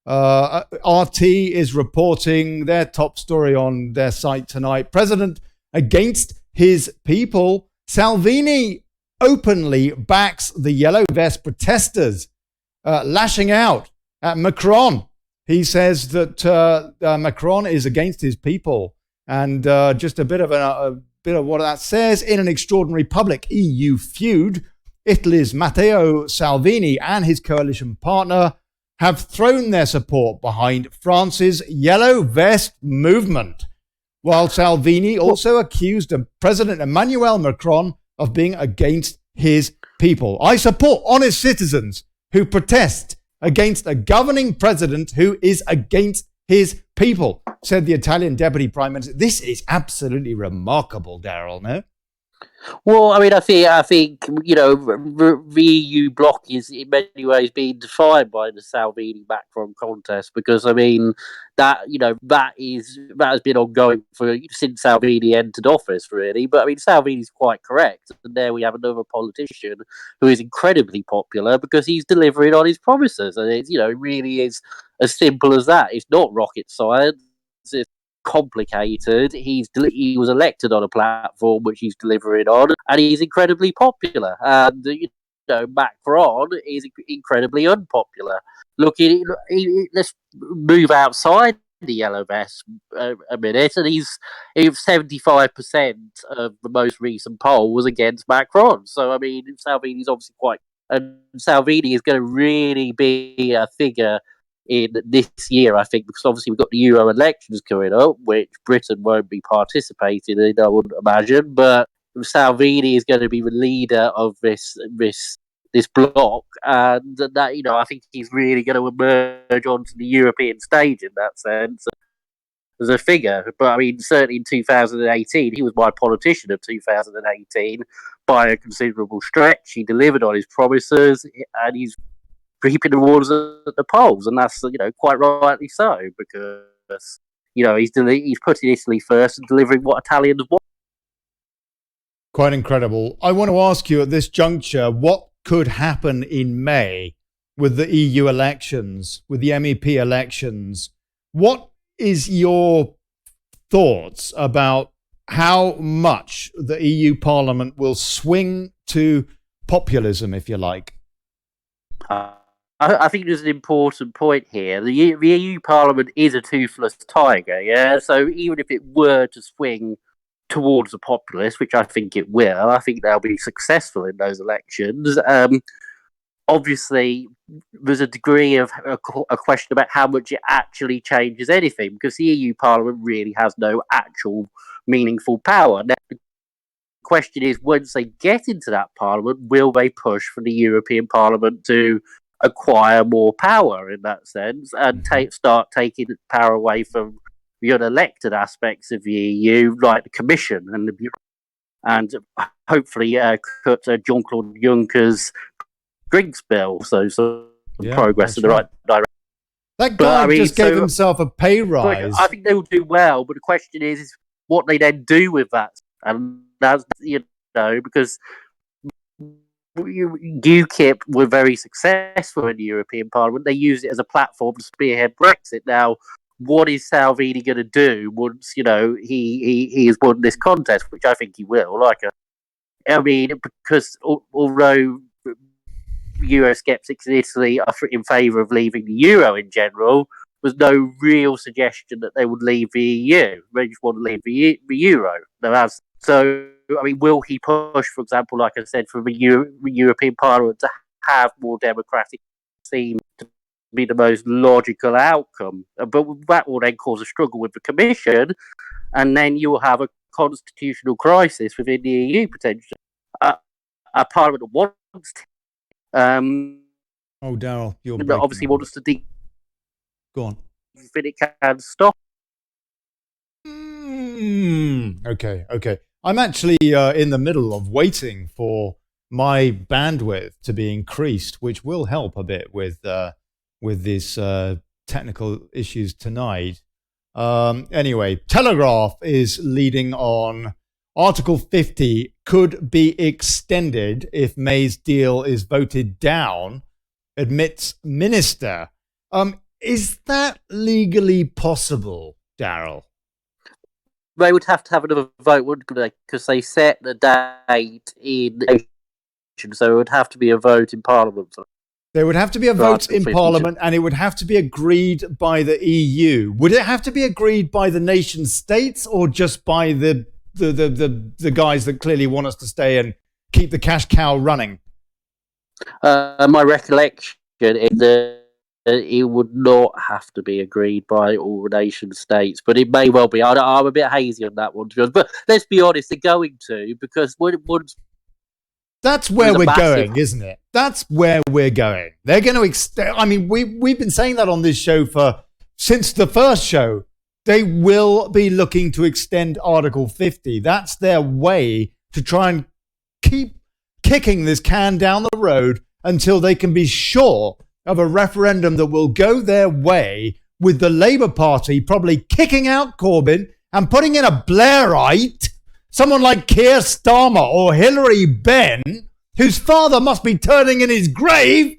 RT is reporting their top story on their site tonight. President against his people. Salvini openly backs the yellow vest protesters, lashing out at Macron. He says that Macron is against his people, and just a bit of what that says. In an extraordinary public EU feud, Italy's Matteo Salvini and his coalition partner have thrown their support behind France's Yellow Vest movement, while Salvini also accused President Emmanuel Macron of being against his people. I support honest citizens who protest against a governing president who is against his people, said the Italian Deputy Prime Minister. This is absolutely remarkable, Darrell, no? Well, I mean, I think the EU bloc is in many ways being defined by the Salvini-Macron contest, because I mean that has been ongoing since Salvini entered office, really. But I mean, Salvini's quite correct, and there we have another politician who is incredibly popular because he's delivering on his promises, and it really is as simple as that. It's not rocket science. It's complicated. He was elected on a platform which he's delivering on, and he's incredibly popular. And Macron is incredibly unpopular. Let's move outside the yellow vest a minute, and he's 75% of the most recent poll was against Macron. So I mean, Salvini's obviously and Salvini is going to really be a figure in this year, I think, because obviously we've got the Euro elections coming up, which Britain won't be participating in, I wouldn't imagine. But Salvini is going to be the leader of this bloc, and that I think he's really going to emerge onto the European stage in that sense as a figure. But I mean, certainly in 2018, he was my politician of 2018 by a considerable stretch. He delivered on his promises, and he's reaping the rewards at the polls, and that's quite rightly so, because he's putting Italy first and delivering what Italians want. Quite incredible. I want to ask you at this juncture, what could happen in May with the EU elections, with the MEP elections? What is your thoughts about how much the EU Parliament will swing to populism, if you like? I think there's an important point here. The EU Parliament is a toothless tiger, yeah? So even if it were to swing towards the populist, which I think it will, I think they'll be successful in those elections. Obviously, there's a degree of a question about how much it actually changes anything, because the EU Parliament really has no actual meaningful power. Now, the question is, once they get into that Parliament, will they push for the European Parliament to acquire more power in that sense and start taking power away from the unelected aspects of the EU, like the Commission and the Bureau, and hopefully cut Jean-Claude Juncker's drinks bill, so progress in the right direction. That guy just gave himself a pay rise. I think they will do well, but the question is what they then do with that, and that's because UKIP were very successful in the European Parliament. They used it as a platform to spearhead Brexit. Now, what is Salvini going to do once he has won this contest, which I think he will? Because although Eurosceptics in Italy are in favour of leaving the euro in general, there's no real suggestion that they would leave the EU. They just want to leave the euro. So, will he push, for example, like I said, for the European Parliament to have more democratic? Seems to be the most logical outcome. But that will then cause a struggle with the Commission, and then you will have a constitutional crisis within the EU potentially. A Parliament that wants to. Darrell, you're obviously wants to Go on. If it can stop. Okay. I'm actually in the middle of waiting for my bandwidth to be increased, which will help a bit with these technical issues tonight. Anyway, Telegraph is leading on Article 50 could be extended if May's deal is voted down, admits Minister. Is that legally possible, Darrell? They would have to have another vote, wouldn't they? Because they set the date in, so it would have to be a vote in Parliament. There would have to be a vote in Parliament, and it would have to be agreed by the EU. Would it have to be agreed by the nation states, or just by the guys that clearly want us to stay and keep the cash cow running? My recollection is that it would not have to be agreed by all the nation states, but it may well be. I'm a bit hazy on that one, to be honest. But let's be honest, they're going to, because once. That's where we're going, isn't it? That's where we're going. They're going to extend. I mean, we've been saying that on this show since the first show. They will be looking to extend Article 50. That's their way to try and keep kicking this can down the road until they can be sure of a referendum that will go their way, with the Labour Party probably kicking out Corbyn and putting in a Blairite, someone like Keir Starmer or Hilary Benn, whose father must be turning in his grave,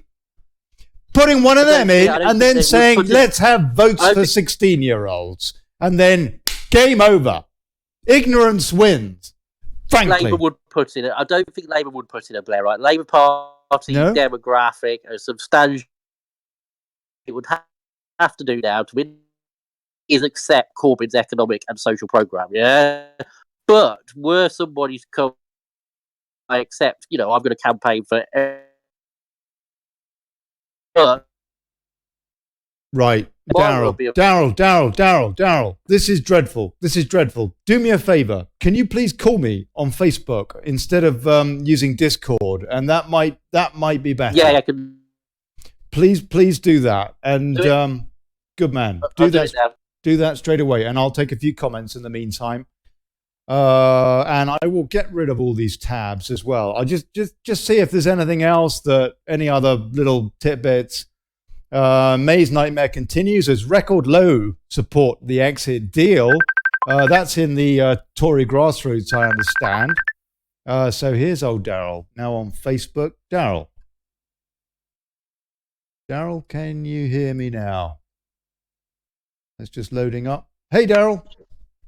putting one of them in and then saying, let's have votes for 16-year-olds. And then game over. Ignorance wins, frankly. Labour would put in it. I don't think Labour would put in a Blairite. Labour Party demographic, a substantial. It would have to do now to win is accept Corbyn's economic and social programme, yeah? But were somebody to come, I accept, I'm going to campaign for... Right. Darrell. This is dreadful. Do me a favour. Can you please call me on Facebook instead of using Discord? And that might be better. Yeah, I can... Please do that. And good man. Do that straight away. And I'll take a few comments in the meantime. And I will get rid of all these tabs as well. I'll just see if there's anything else, any other little tidbits. May's nightmare continues as record low support the exit deal. That's in the Tory grassroots, I understand. So here's old Darrell, now on Facebook. Darrell, can you hear me now? It's just loading up. Hey, Darrell.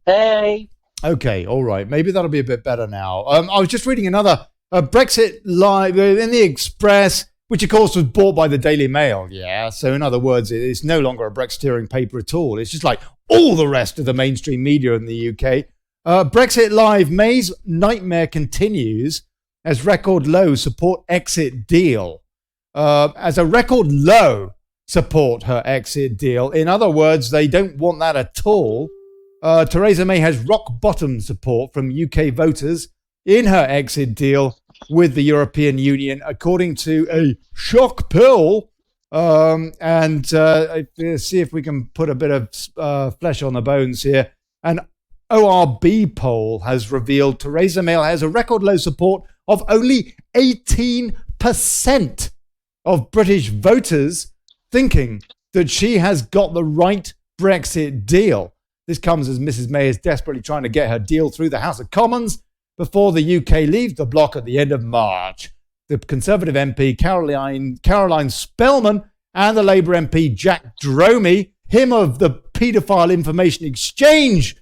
Hey. Okay, all right. Maybe that'll be a bit better now. I was just reading another Brexit Live in the Express, which of course was bought by the Daily Mail. Yeah, so in other words, it's no longer a Brexiteering paper at all. It's just like all the rest of the mainstream media in the UK. Brexit Live, May's nightmare continues as record low support exit deal. As a record low support her exit deal. In other words, they don't want that at all. Theresa May has rock bottom support from UK voters in her exit deal with the European Union, according to a shock poll. And see if we can put a bit of flesh on the bones here. An ORB poll has revealed Theresa May has a record low support of only 18% of British voters thinking that she has got the right Brexit deal. This comes as Mrs May is desperately trying to get her deal through the House of Commons before the UK leaves the bloc at the end of March. The Conservative MP Caroline Spellman and the Labour MP Jack Dromey, him of the paedophile information exchange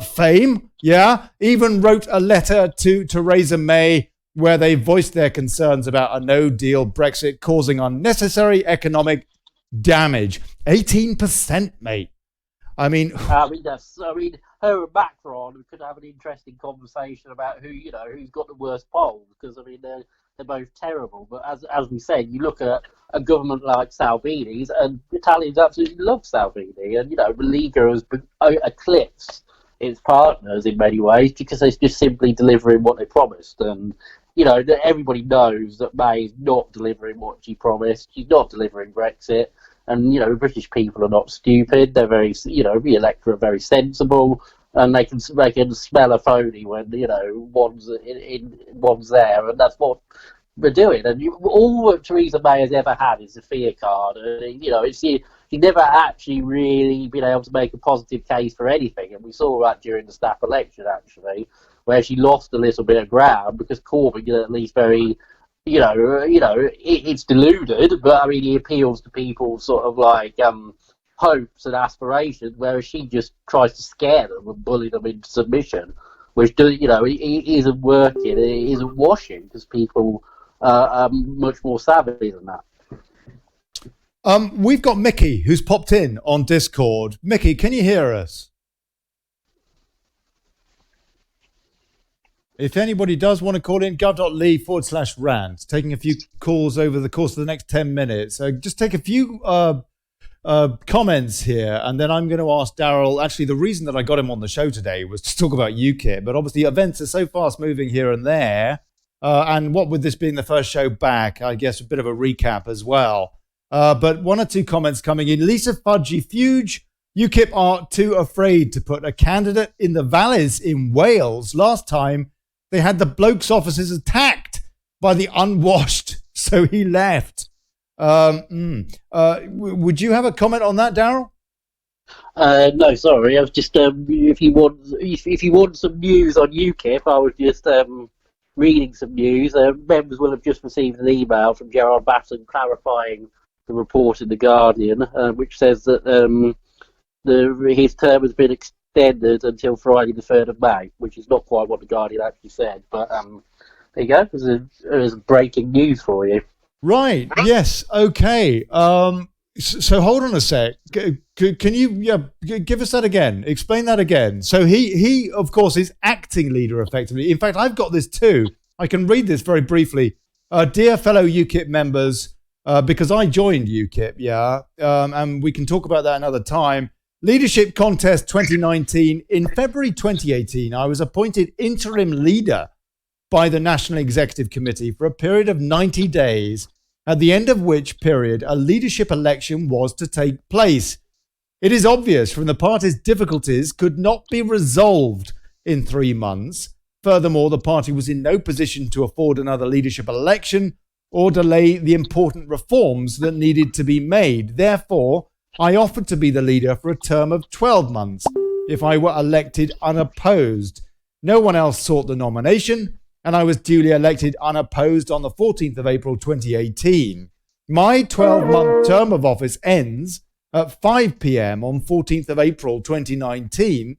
fame, even wrote a letter to Theresa May where they voiced their concerns about a no-deal Brexit causing unnecessary economic damage. 18%, mate. I mean, her and Macron could have an interesting conversation about who's got the worst poll, because they're both terrible. But as we said, you look at a government like Salvini's, and Italians absolutely love Salvini, and the Liga has eclipsed its partners in many ways because they're just simply delivering what they promised. And everybody knows that May is not delivering what she promised. She's not delivering Brexit. And, British people are not stupid. They're very, the electorate are very sensible, and they can smell a phony when, one's there, and that's what we're doing. And all that Theresa May has ever had is a fear card. And, she never actually really been able to make a positive case for anything. And we saw that during the staff election, actually, where she lost a little bit of ground because Corbyn at least very... it's deluded, but he appeals to people's sort of hopes and aspirations, whereas she just tries to scare them and bully them into submission, which it isn't working, it isn't washing, because people are much more savvy than that. We've got Mickey who's popped in on Discord. Mickey, can you hear us? If anybody does want to call in, gov.ly/rant, taking a few calls over the course of the next 10 minutes. Just take a few comments here, and then I'm going to ask Darrell. Actually, the reason that I got him on the show today was to talk about UKIP, but obviously events are so fast moving here and there. And what with this being the first show back, I guess a bit of a recap as well. But one or two comments coming in. Lisa Fudgy Fuge. UKIP are too afraid to put a candidate in the Valleys in Wales. Last time, they had the bloke's offices attacked by the unwashed, so he left. Would you have a comment on that, Darrell? No, sorry. I was just if you want some news on UKIP, I was just reading some news. Members will have just received an email from Gerard Batten clarifying the report in The Guardian, which says that his term has been extended until Friday the 3rd of May, which is not quite what The Guardian actually said. But there you go. There's breaking news for you. Right. Yes. Okay. So hold on a sec. Can you give us that again? Explain that again. So he of course is acting leader effectively. In fact, I've got this too. I can read this very briefly. Dear fellow UKIP members, because I joined UKIP, and we can talk about that another time. Leadership Contest 2019. In February 2018, I was appointed interim leader by the National Executive Committee for a period of 90 days, at the end of which period a leadership election was to take place. It is obvious from the party's difficulties could not be resolved in 3 months. Furthermore, the party was in no position to afford another leadership election or delay the important reforms that needed to be made. Therefore, I offered to be the leader for a term of 12 months if I were elected unopposed. No one else sought the nomination, and I was duly elected unopposed on the 14th of April 2018. My 12-month term of office ends at 5 p.m. on 14th of April 2019.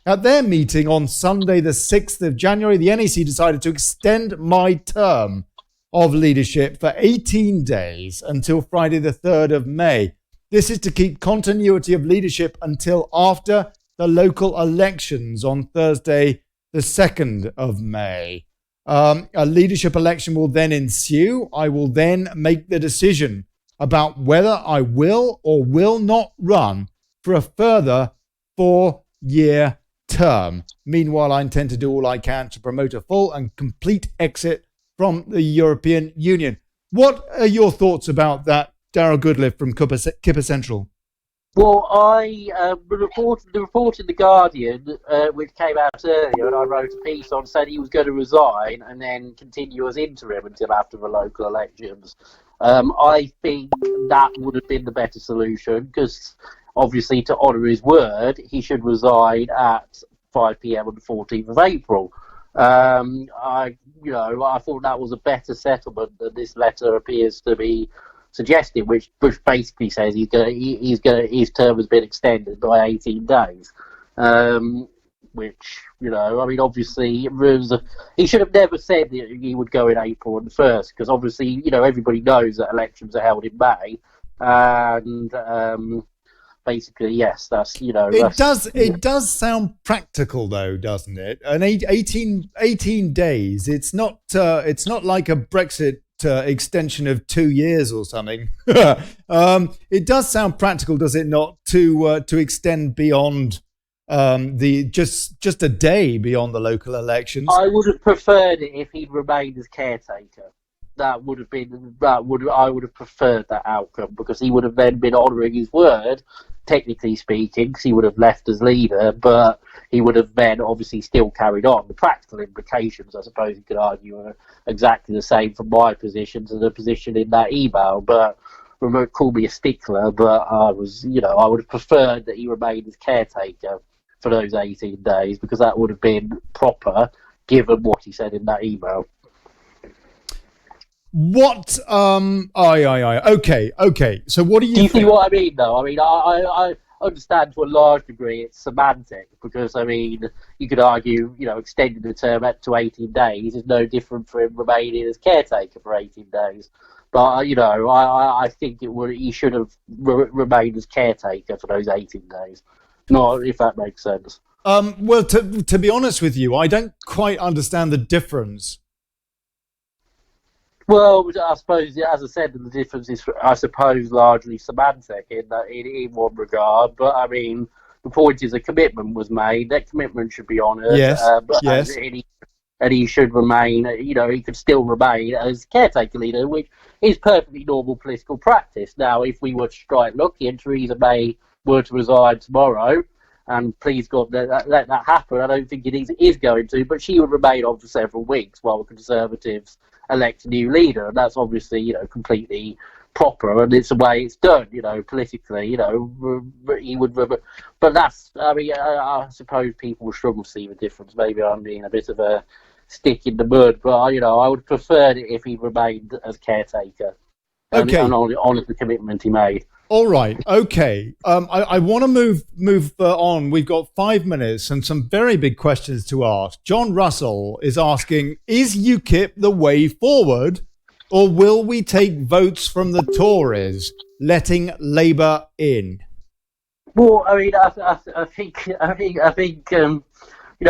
At their meeting on Sunday, the 6th of January, the NEC decided to extend my term of leadership for 18 days until Friday, the 3rd of May. This is to keep continuity of leadership until after the local elections on Thursday, the 2nd of May. A leadership election will then ensue. I will then make the decision about whether I will or will not run for a further 4-year term. Meanwhile, I intend to do all I can to promote a full and complete exit from the European Union. What are your thoughts about that, Darrell Goodliffe from Kipper Central? Well, the report in The Guardian, which came out earlier, and I wrote a piece on, said he was going to resign and then continue as interim until after the local elections. I think that would have been the better solution, because obviously, to honour his word, he should resign at 5 p.m. on the 14th of April. I thought that was a better settlement than this letter appears to be suggesting, which basically says his term has been extended by 18 days. Which, obviously, he should have never said that he would go in April on the 1st, because obviously, everybody knows that elections are held in May, and basically, yes, that's. It does sound practical, though, doesn't it? An 18 days. It's not like a Brexit extension of 2 years or something. It does sound practical, does it not, to extend beyond just a day beyond the local elections? I would have preferred it if he'd remained as caretaker. I would have preferred that outcome, because he would have then been honouring his word, technically speaking, because he would have left as leader, but he would have then obviously still carried on. The practical implications, I suppose you could argue, are exactly the same from my position to the position in that email, but call me a stickler, but I would have preferred that he remained as caretaker for those 18 days, because that would have been proper, given what he said in that email. What? Okay. So what do you think? See what I mean, though? I understand to a large degree it's semantic, because, you could argue, extending the term to 18 days is no different from him remaining as caretaker for 18 days. But, I think he should have remained as caretaker for those 18 days. Not if that makes sense. Well, to be honest with you, I don't quite understand the difference. Well, I suppose, as I said, the difference is, I suppose, largely semantic in one regard. But the point is, a commitment was made. That commitment should be honoured. Yes. Yes. And he should remain. He could still remain as caretaker leader, which is perfectly normal political practice. Now, if we were to strike lucky and Theresa May were to resign tomorrow, and please God let that happen, I don't think it is going to. But she would remain on for several weeks while the Conservatives elect a new leader, and that's obviously completely proper, and it's the way it's done politically. He would, but that's I suppose people will struggle to see the difference. Maybe I'm being a bit of a stick in the mud, but I would prefer it if he remained as caretaker and honoured the commitment he made. All right. Okay. I want to move on. We've got 5 minutes and some very big questions to ask. John Russell is asking, is UKIP the way forward, or will we take votes from the Tories, letting Labour in? Well, I think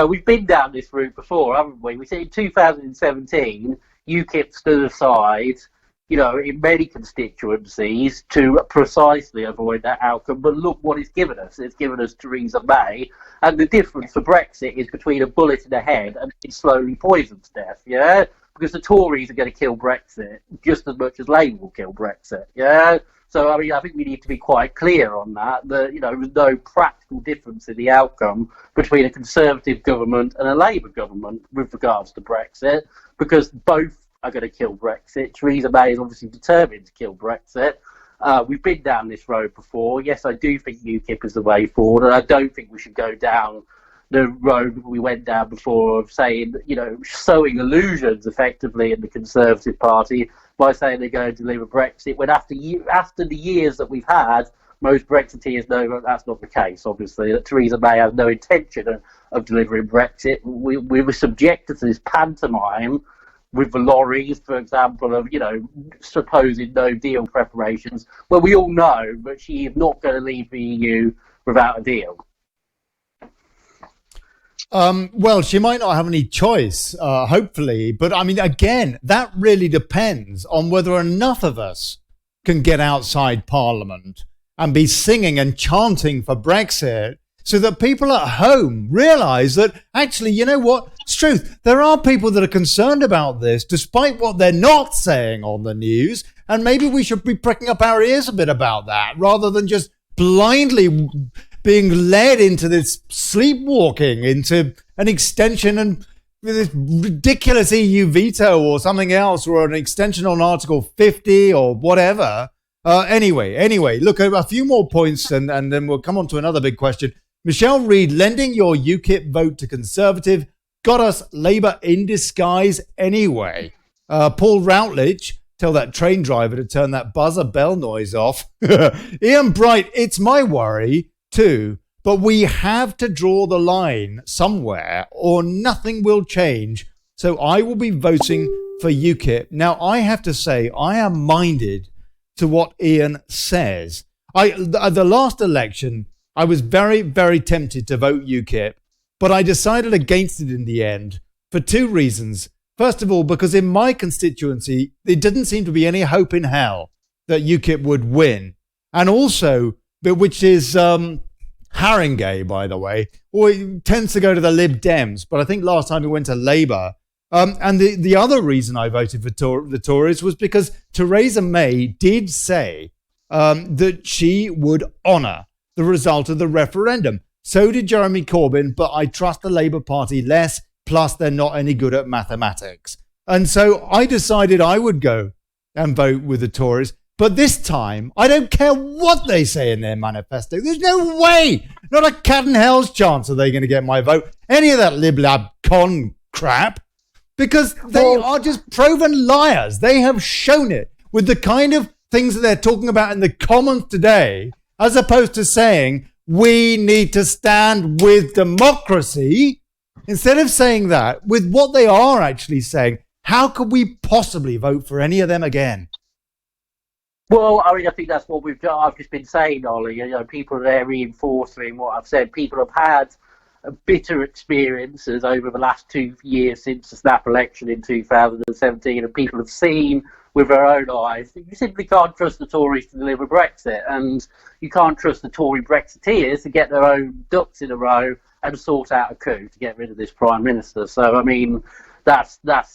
we've been down this route before, haven't we? We said in 2017, UKIP stood aside, in many constituencies to precisely avoid that outcome. But look what it's given us. It's given us Theresa May. And the difference for Brexit is between a bullet in the head and it slowly poisons death, yeah? Because the Tories are going to kill Brexit just as much as Labour will kill Brexit, yeah? So, I mean, I think we need to be quite clear on that, there was no practical difference in the outcome between a Conservative government and a Labour government with regards to Brexit, because both are going to kill Brexit. Theresa May is obviously determined to kill Brexit. We've been down this road before. Yes, I do think UKIP is the way forward, and I don't think we should go down the road we went down before of saying, sowing illusions effectively in the Conservative Party by saying they're going to deliver Brexit, when after the years that we've had, most Brexiteers know that that's not the case, obviously, that Theresa May has no intention of delivering Brexit. We were subjected to this pantomime with the lorries, for example, of, supposed no-deal preparations, where we all know that she is not going to leave the EU without a deal. Well, she might not have any choice, hopefully. But I mean, again, that really depends on whether enough of us can get outside Parliament and be singing and chanting for Brexit so that people at home realise that actually, you know what? It's truth. There are people that are concerned about this, despite what they're not saying on the news. And maybe we should be pricking up our ears a bit about that rather than just blindly being led into this sleepwalking, into an extension and this ridiculous EU veto or something else, or an extension on Article 50 or whatever. Anyway, look, a few more points and then we'll come on to another big question. Michelle Reid, lending your UKIP vote to Conservative got us Labour in disguise anyway. Paul Routledge, tell that train driver to turn that buzzer bell noise off. Ian Bright, it's my worry too, but we have to draw the line somewhere or nothing will change. So I will be voting for UKIP. Now, I have to say, I am minded to what Ian says. The last election, I was very, very tempted to vote UKIP, but I decided against it in the end for two reasons. First of all, because in my constituency, there didn't seem to be any hope in hell that UKIP would win. And also, which is Haringey, by the way, or it tends to go to the Lib Dems, but I think last time it went to Labour. And the other reason I voted for the Tories was because Theresa May did say that she would honour the result of the referendum. So did Jeremy Corbyn, but I trust the Labour Party less, plus they're not any good at mathematics. And so I decided I would go and vote with the Tories. But this time, I don't care what they say in their manifesto. There's no way, not a cat and hell's chance are they going to get my vote. Any of that Lib Lab con crap, because they are just proven liars. They have shown it with the kind of things that they're talking about in the Commons today, as opposed to saying, we need to stand with democracy. Instead of saying that, with what they are actually saying, how could we possibly vote for any of them again? Well, I mean, I think that's what I've just been saying, Ollie. People are there reinforcing what I've said. People have had bitter experiences over the last 2 years since the snap election in 2017, and people have seen with their own eyes that you simply can't trust the Tories to deliver Brexit, and you can't trust the Tory Brexiteers to get their own ducks in a row and sort out a coup to get rid of this Prime Minister. So, I mean, that's the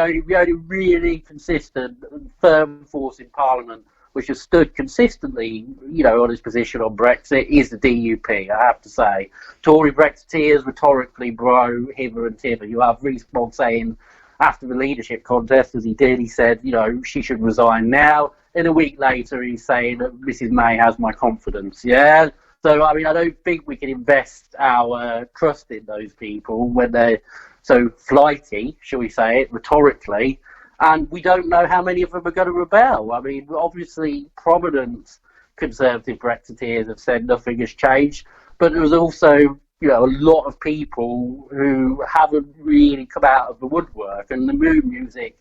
only really consistent, firm force in Parliament which has stood consistently, on his position on Brexit, is the DUP, I have to say. Tory Brexiteers rhetorically bro hither and thither. You have Rees-Mogg saying, after the leadership contest, as he did, he said, she should resign now. And a week later, he's saying that Mrs May has my confidence, yeah? So, I mean, I don't think we can invest our trust in those people when they're so flighty, shall we say it, rhetorically. And we don't know how many of them are going to rebel. I mean, obviously, prominent Conservative Brexiteers have said nothing has changed, but there was also, a lot of people who haven't really come out of the woodwork. And the mood music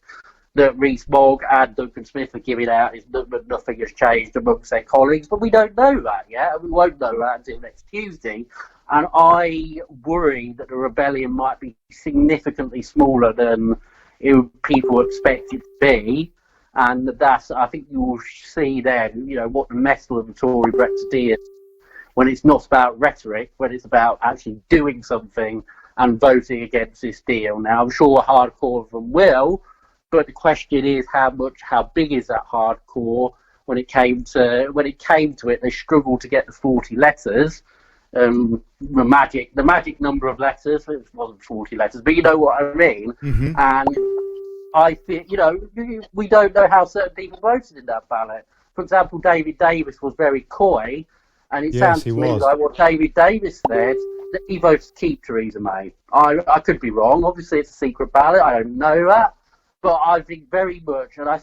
that Rees-Mogg and Duncan Smith are giving out is that nothing has changed amongst their colleagues, but we don't know that yet, and we won't know that until next Tuesday. And I worry that the rebellion might be significantly smaller than people expect it to be, and that's, I think you will see then, what the mettle of the Tory Brexiteers, when it's not about rhetoric, when it's about actually doing something and voting against this deal. Now, I'm sure a hardcore of them will, but the question is how big is that hardcore? when it came to it, they struggled to get the 40 letters. The magic number of letters. It wasn't 40 letters, but you know what I mean. Mm-hmm. And I think, we don't know how certain people voted in that ballot. For example, David Davis was very coy, and it sounds to me like what David Davis said, that he voted to keep Theresa May. I could be wrong. Obviously, it's a secret ballot. I don't know that. But I think very much, and I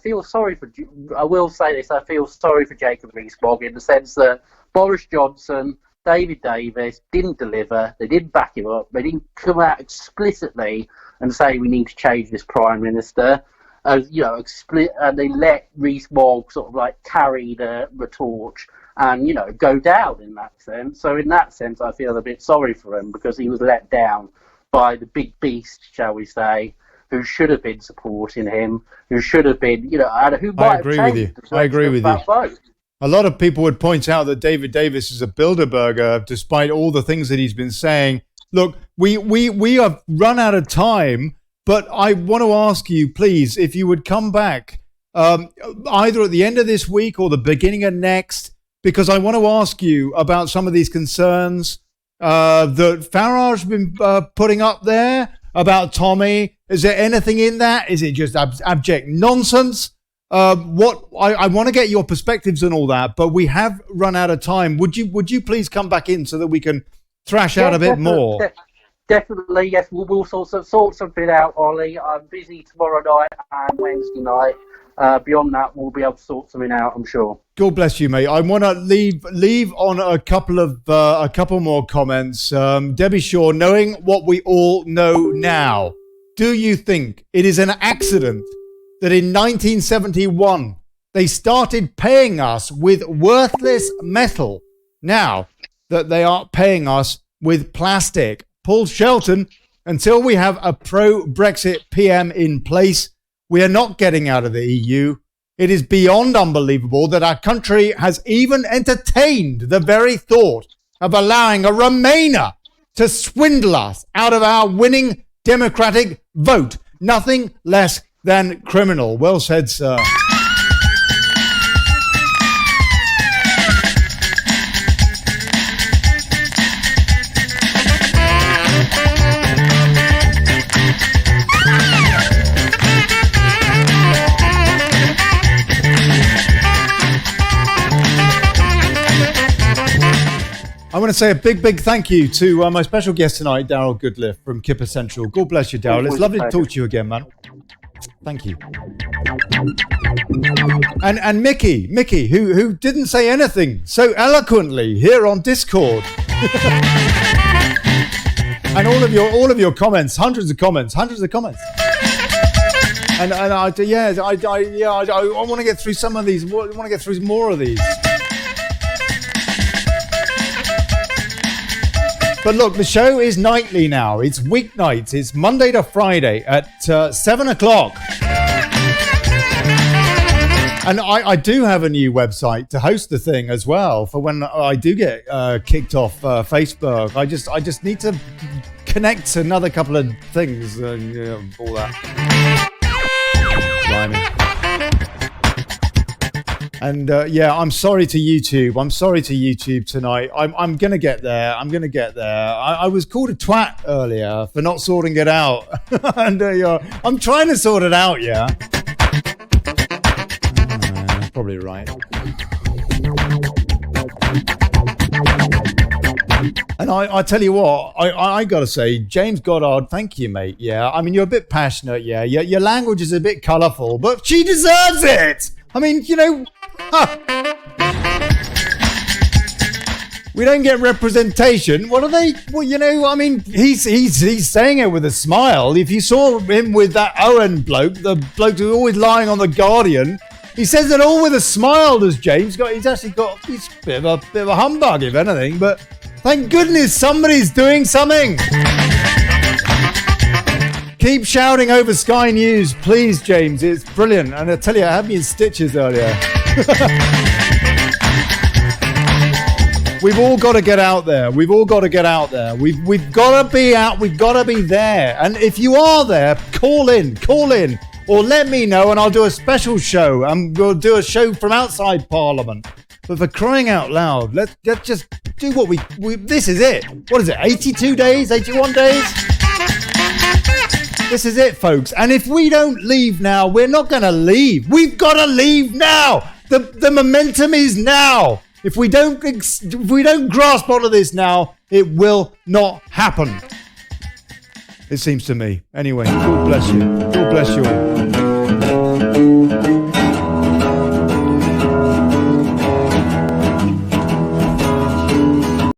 will say this, I feel sorry for Jacob Rees-Mogg in the sense that Boris Johnson, David Davis didn't deliver. They didn't back him up. They didn't come out explicitly and say we need to change this Prime Minister. And they let Rees-Mogg sort of like carry the torch and go down in that sense. So in that sense, I feel a bit sorry for him because he was let down by the big beast, shall we say, who should have been supporting him, who should have been, and who might have changed. I agree with you. Vote. A lot of people would point out that David Davis is a Bilderberger, despite all the things that he's been saying. Look, we have run out of time, but I want to ask you, please, if you would come back either at the end of this week or the beginning of next, because I want to ask you about some of these concerns that Farage has been putting up there about Tommy. Is there anything in that? Is it just abject nonsense? I want to get your perspectives on all that, but we have run out of time. Would you please come back in so that we can thrash out a bit more? Definitely, yes. We'll sort something out, Ollie. I'm busy tomorrow night and Wednesday night. Beyond that, we'll be able to sort something out, I'm sure. God bless you, mate. I want to leave on a couple more comments. Debbie Shaw, knowing what we all know now, do you think it is an accident that in 1971 they started paying us with worthless metal, now that they are paying us with plastic? Paul Shelton, until we have a pro-Brexit PM in place, we are not getting out of the EU. It is beyond unbelievable that our country has even entertained the very thought of allowing a Remainer to swindle us out of our winning democratic vote. Nothing less than criminal. Well said, sir. I want to say a big thank you to my special guest tonight, Darrell Goodliffe from Kipper Central. God bless you, Darrell. It's lovely to talk to you again, man. Thank you. And Mickey, who didn't say anything so eloquently here on Discord. And all of your comments, hundreds of comments. And I want to get through some of these. I want to get through more of these. But look, the show is nightly now. It's weeknights. It's Monday to Friday at 7 o'clock. And I do have a new website to host the thing as well for when I do get kicked off Facebook. I just need to connect to another couple of things and all that. Blimey. And I'm sorry to YouTube. I'm sorry to YouTube tonight. I'm going to get there. I was called a twat earlier for not sorting it out. And I'm trying to sort it out, yeah. Probably right. And I tell you what, I got to say, James Goddard, thank you, mate. Yeah, I mean, you're a bit passionate, yeah. Your language is a bit colourful, but she deserves it. I mean, we don't get representation. What are they? Well, I mean, he's saying it with a smile. If you saw him with that Owen bloke, the bloke who's always lying on The Guardian, he says it all with a smile, does James. He's a bit of a humbug, if anything, but thank goodness somebody's doing something. Keep shouting over Sky News, please, James. It's brilliant. And I tell you, I had me in stitches earlier. We've all got to get out there. We've got to be out. We've got to be there. And if you are there, call in. or let me know and I'll do a special show and we'll do a show from outside Parliament. But for crying out loud, let's just do what we this is it. What is it, 82 days, 81 days? This is it, folks. And if we don't leave now, we're not going to leave. We've got to leave now. The momentum is now. If we don't grasp onto this now, it will not happen. It seems to me. Anyway, God bless you. God bless you all.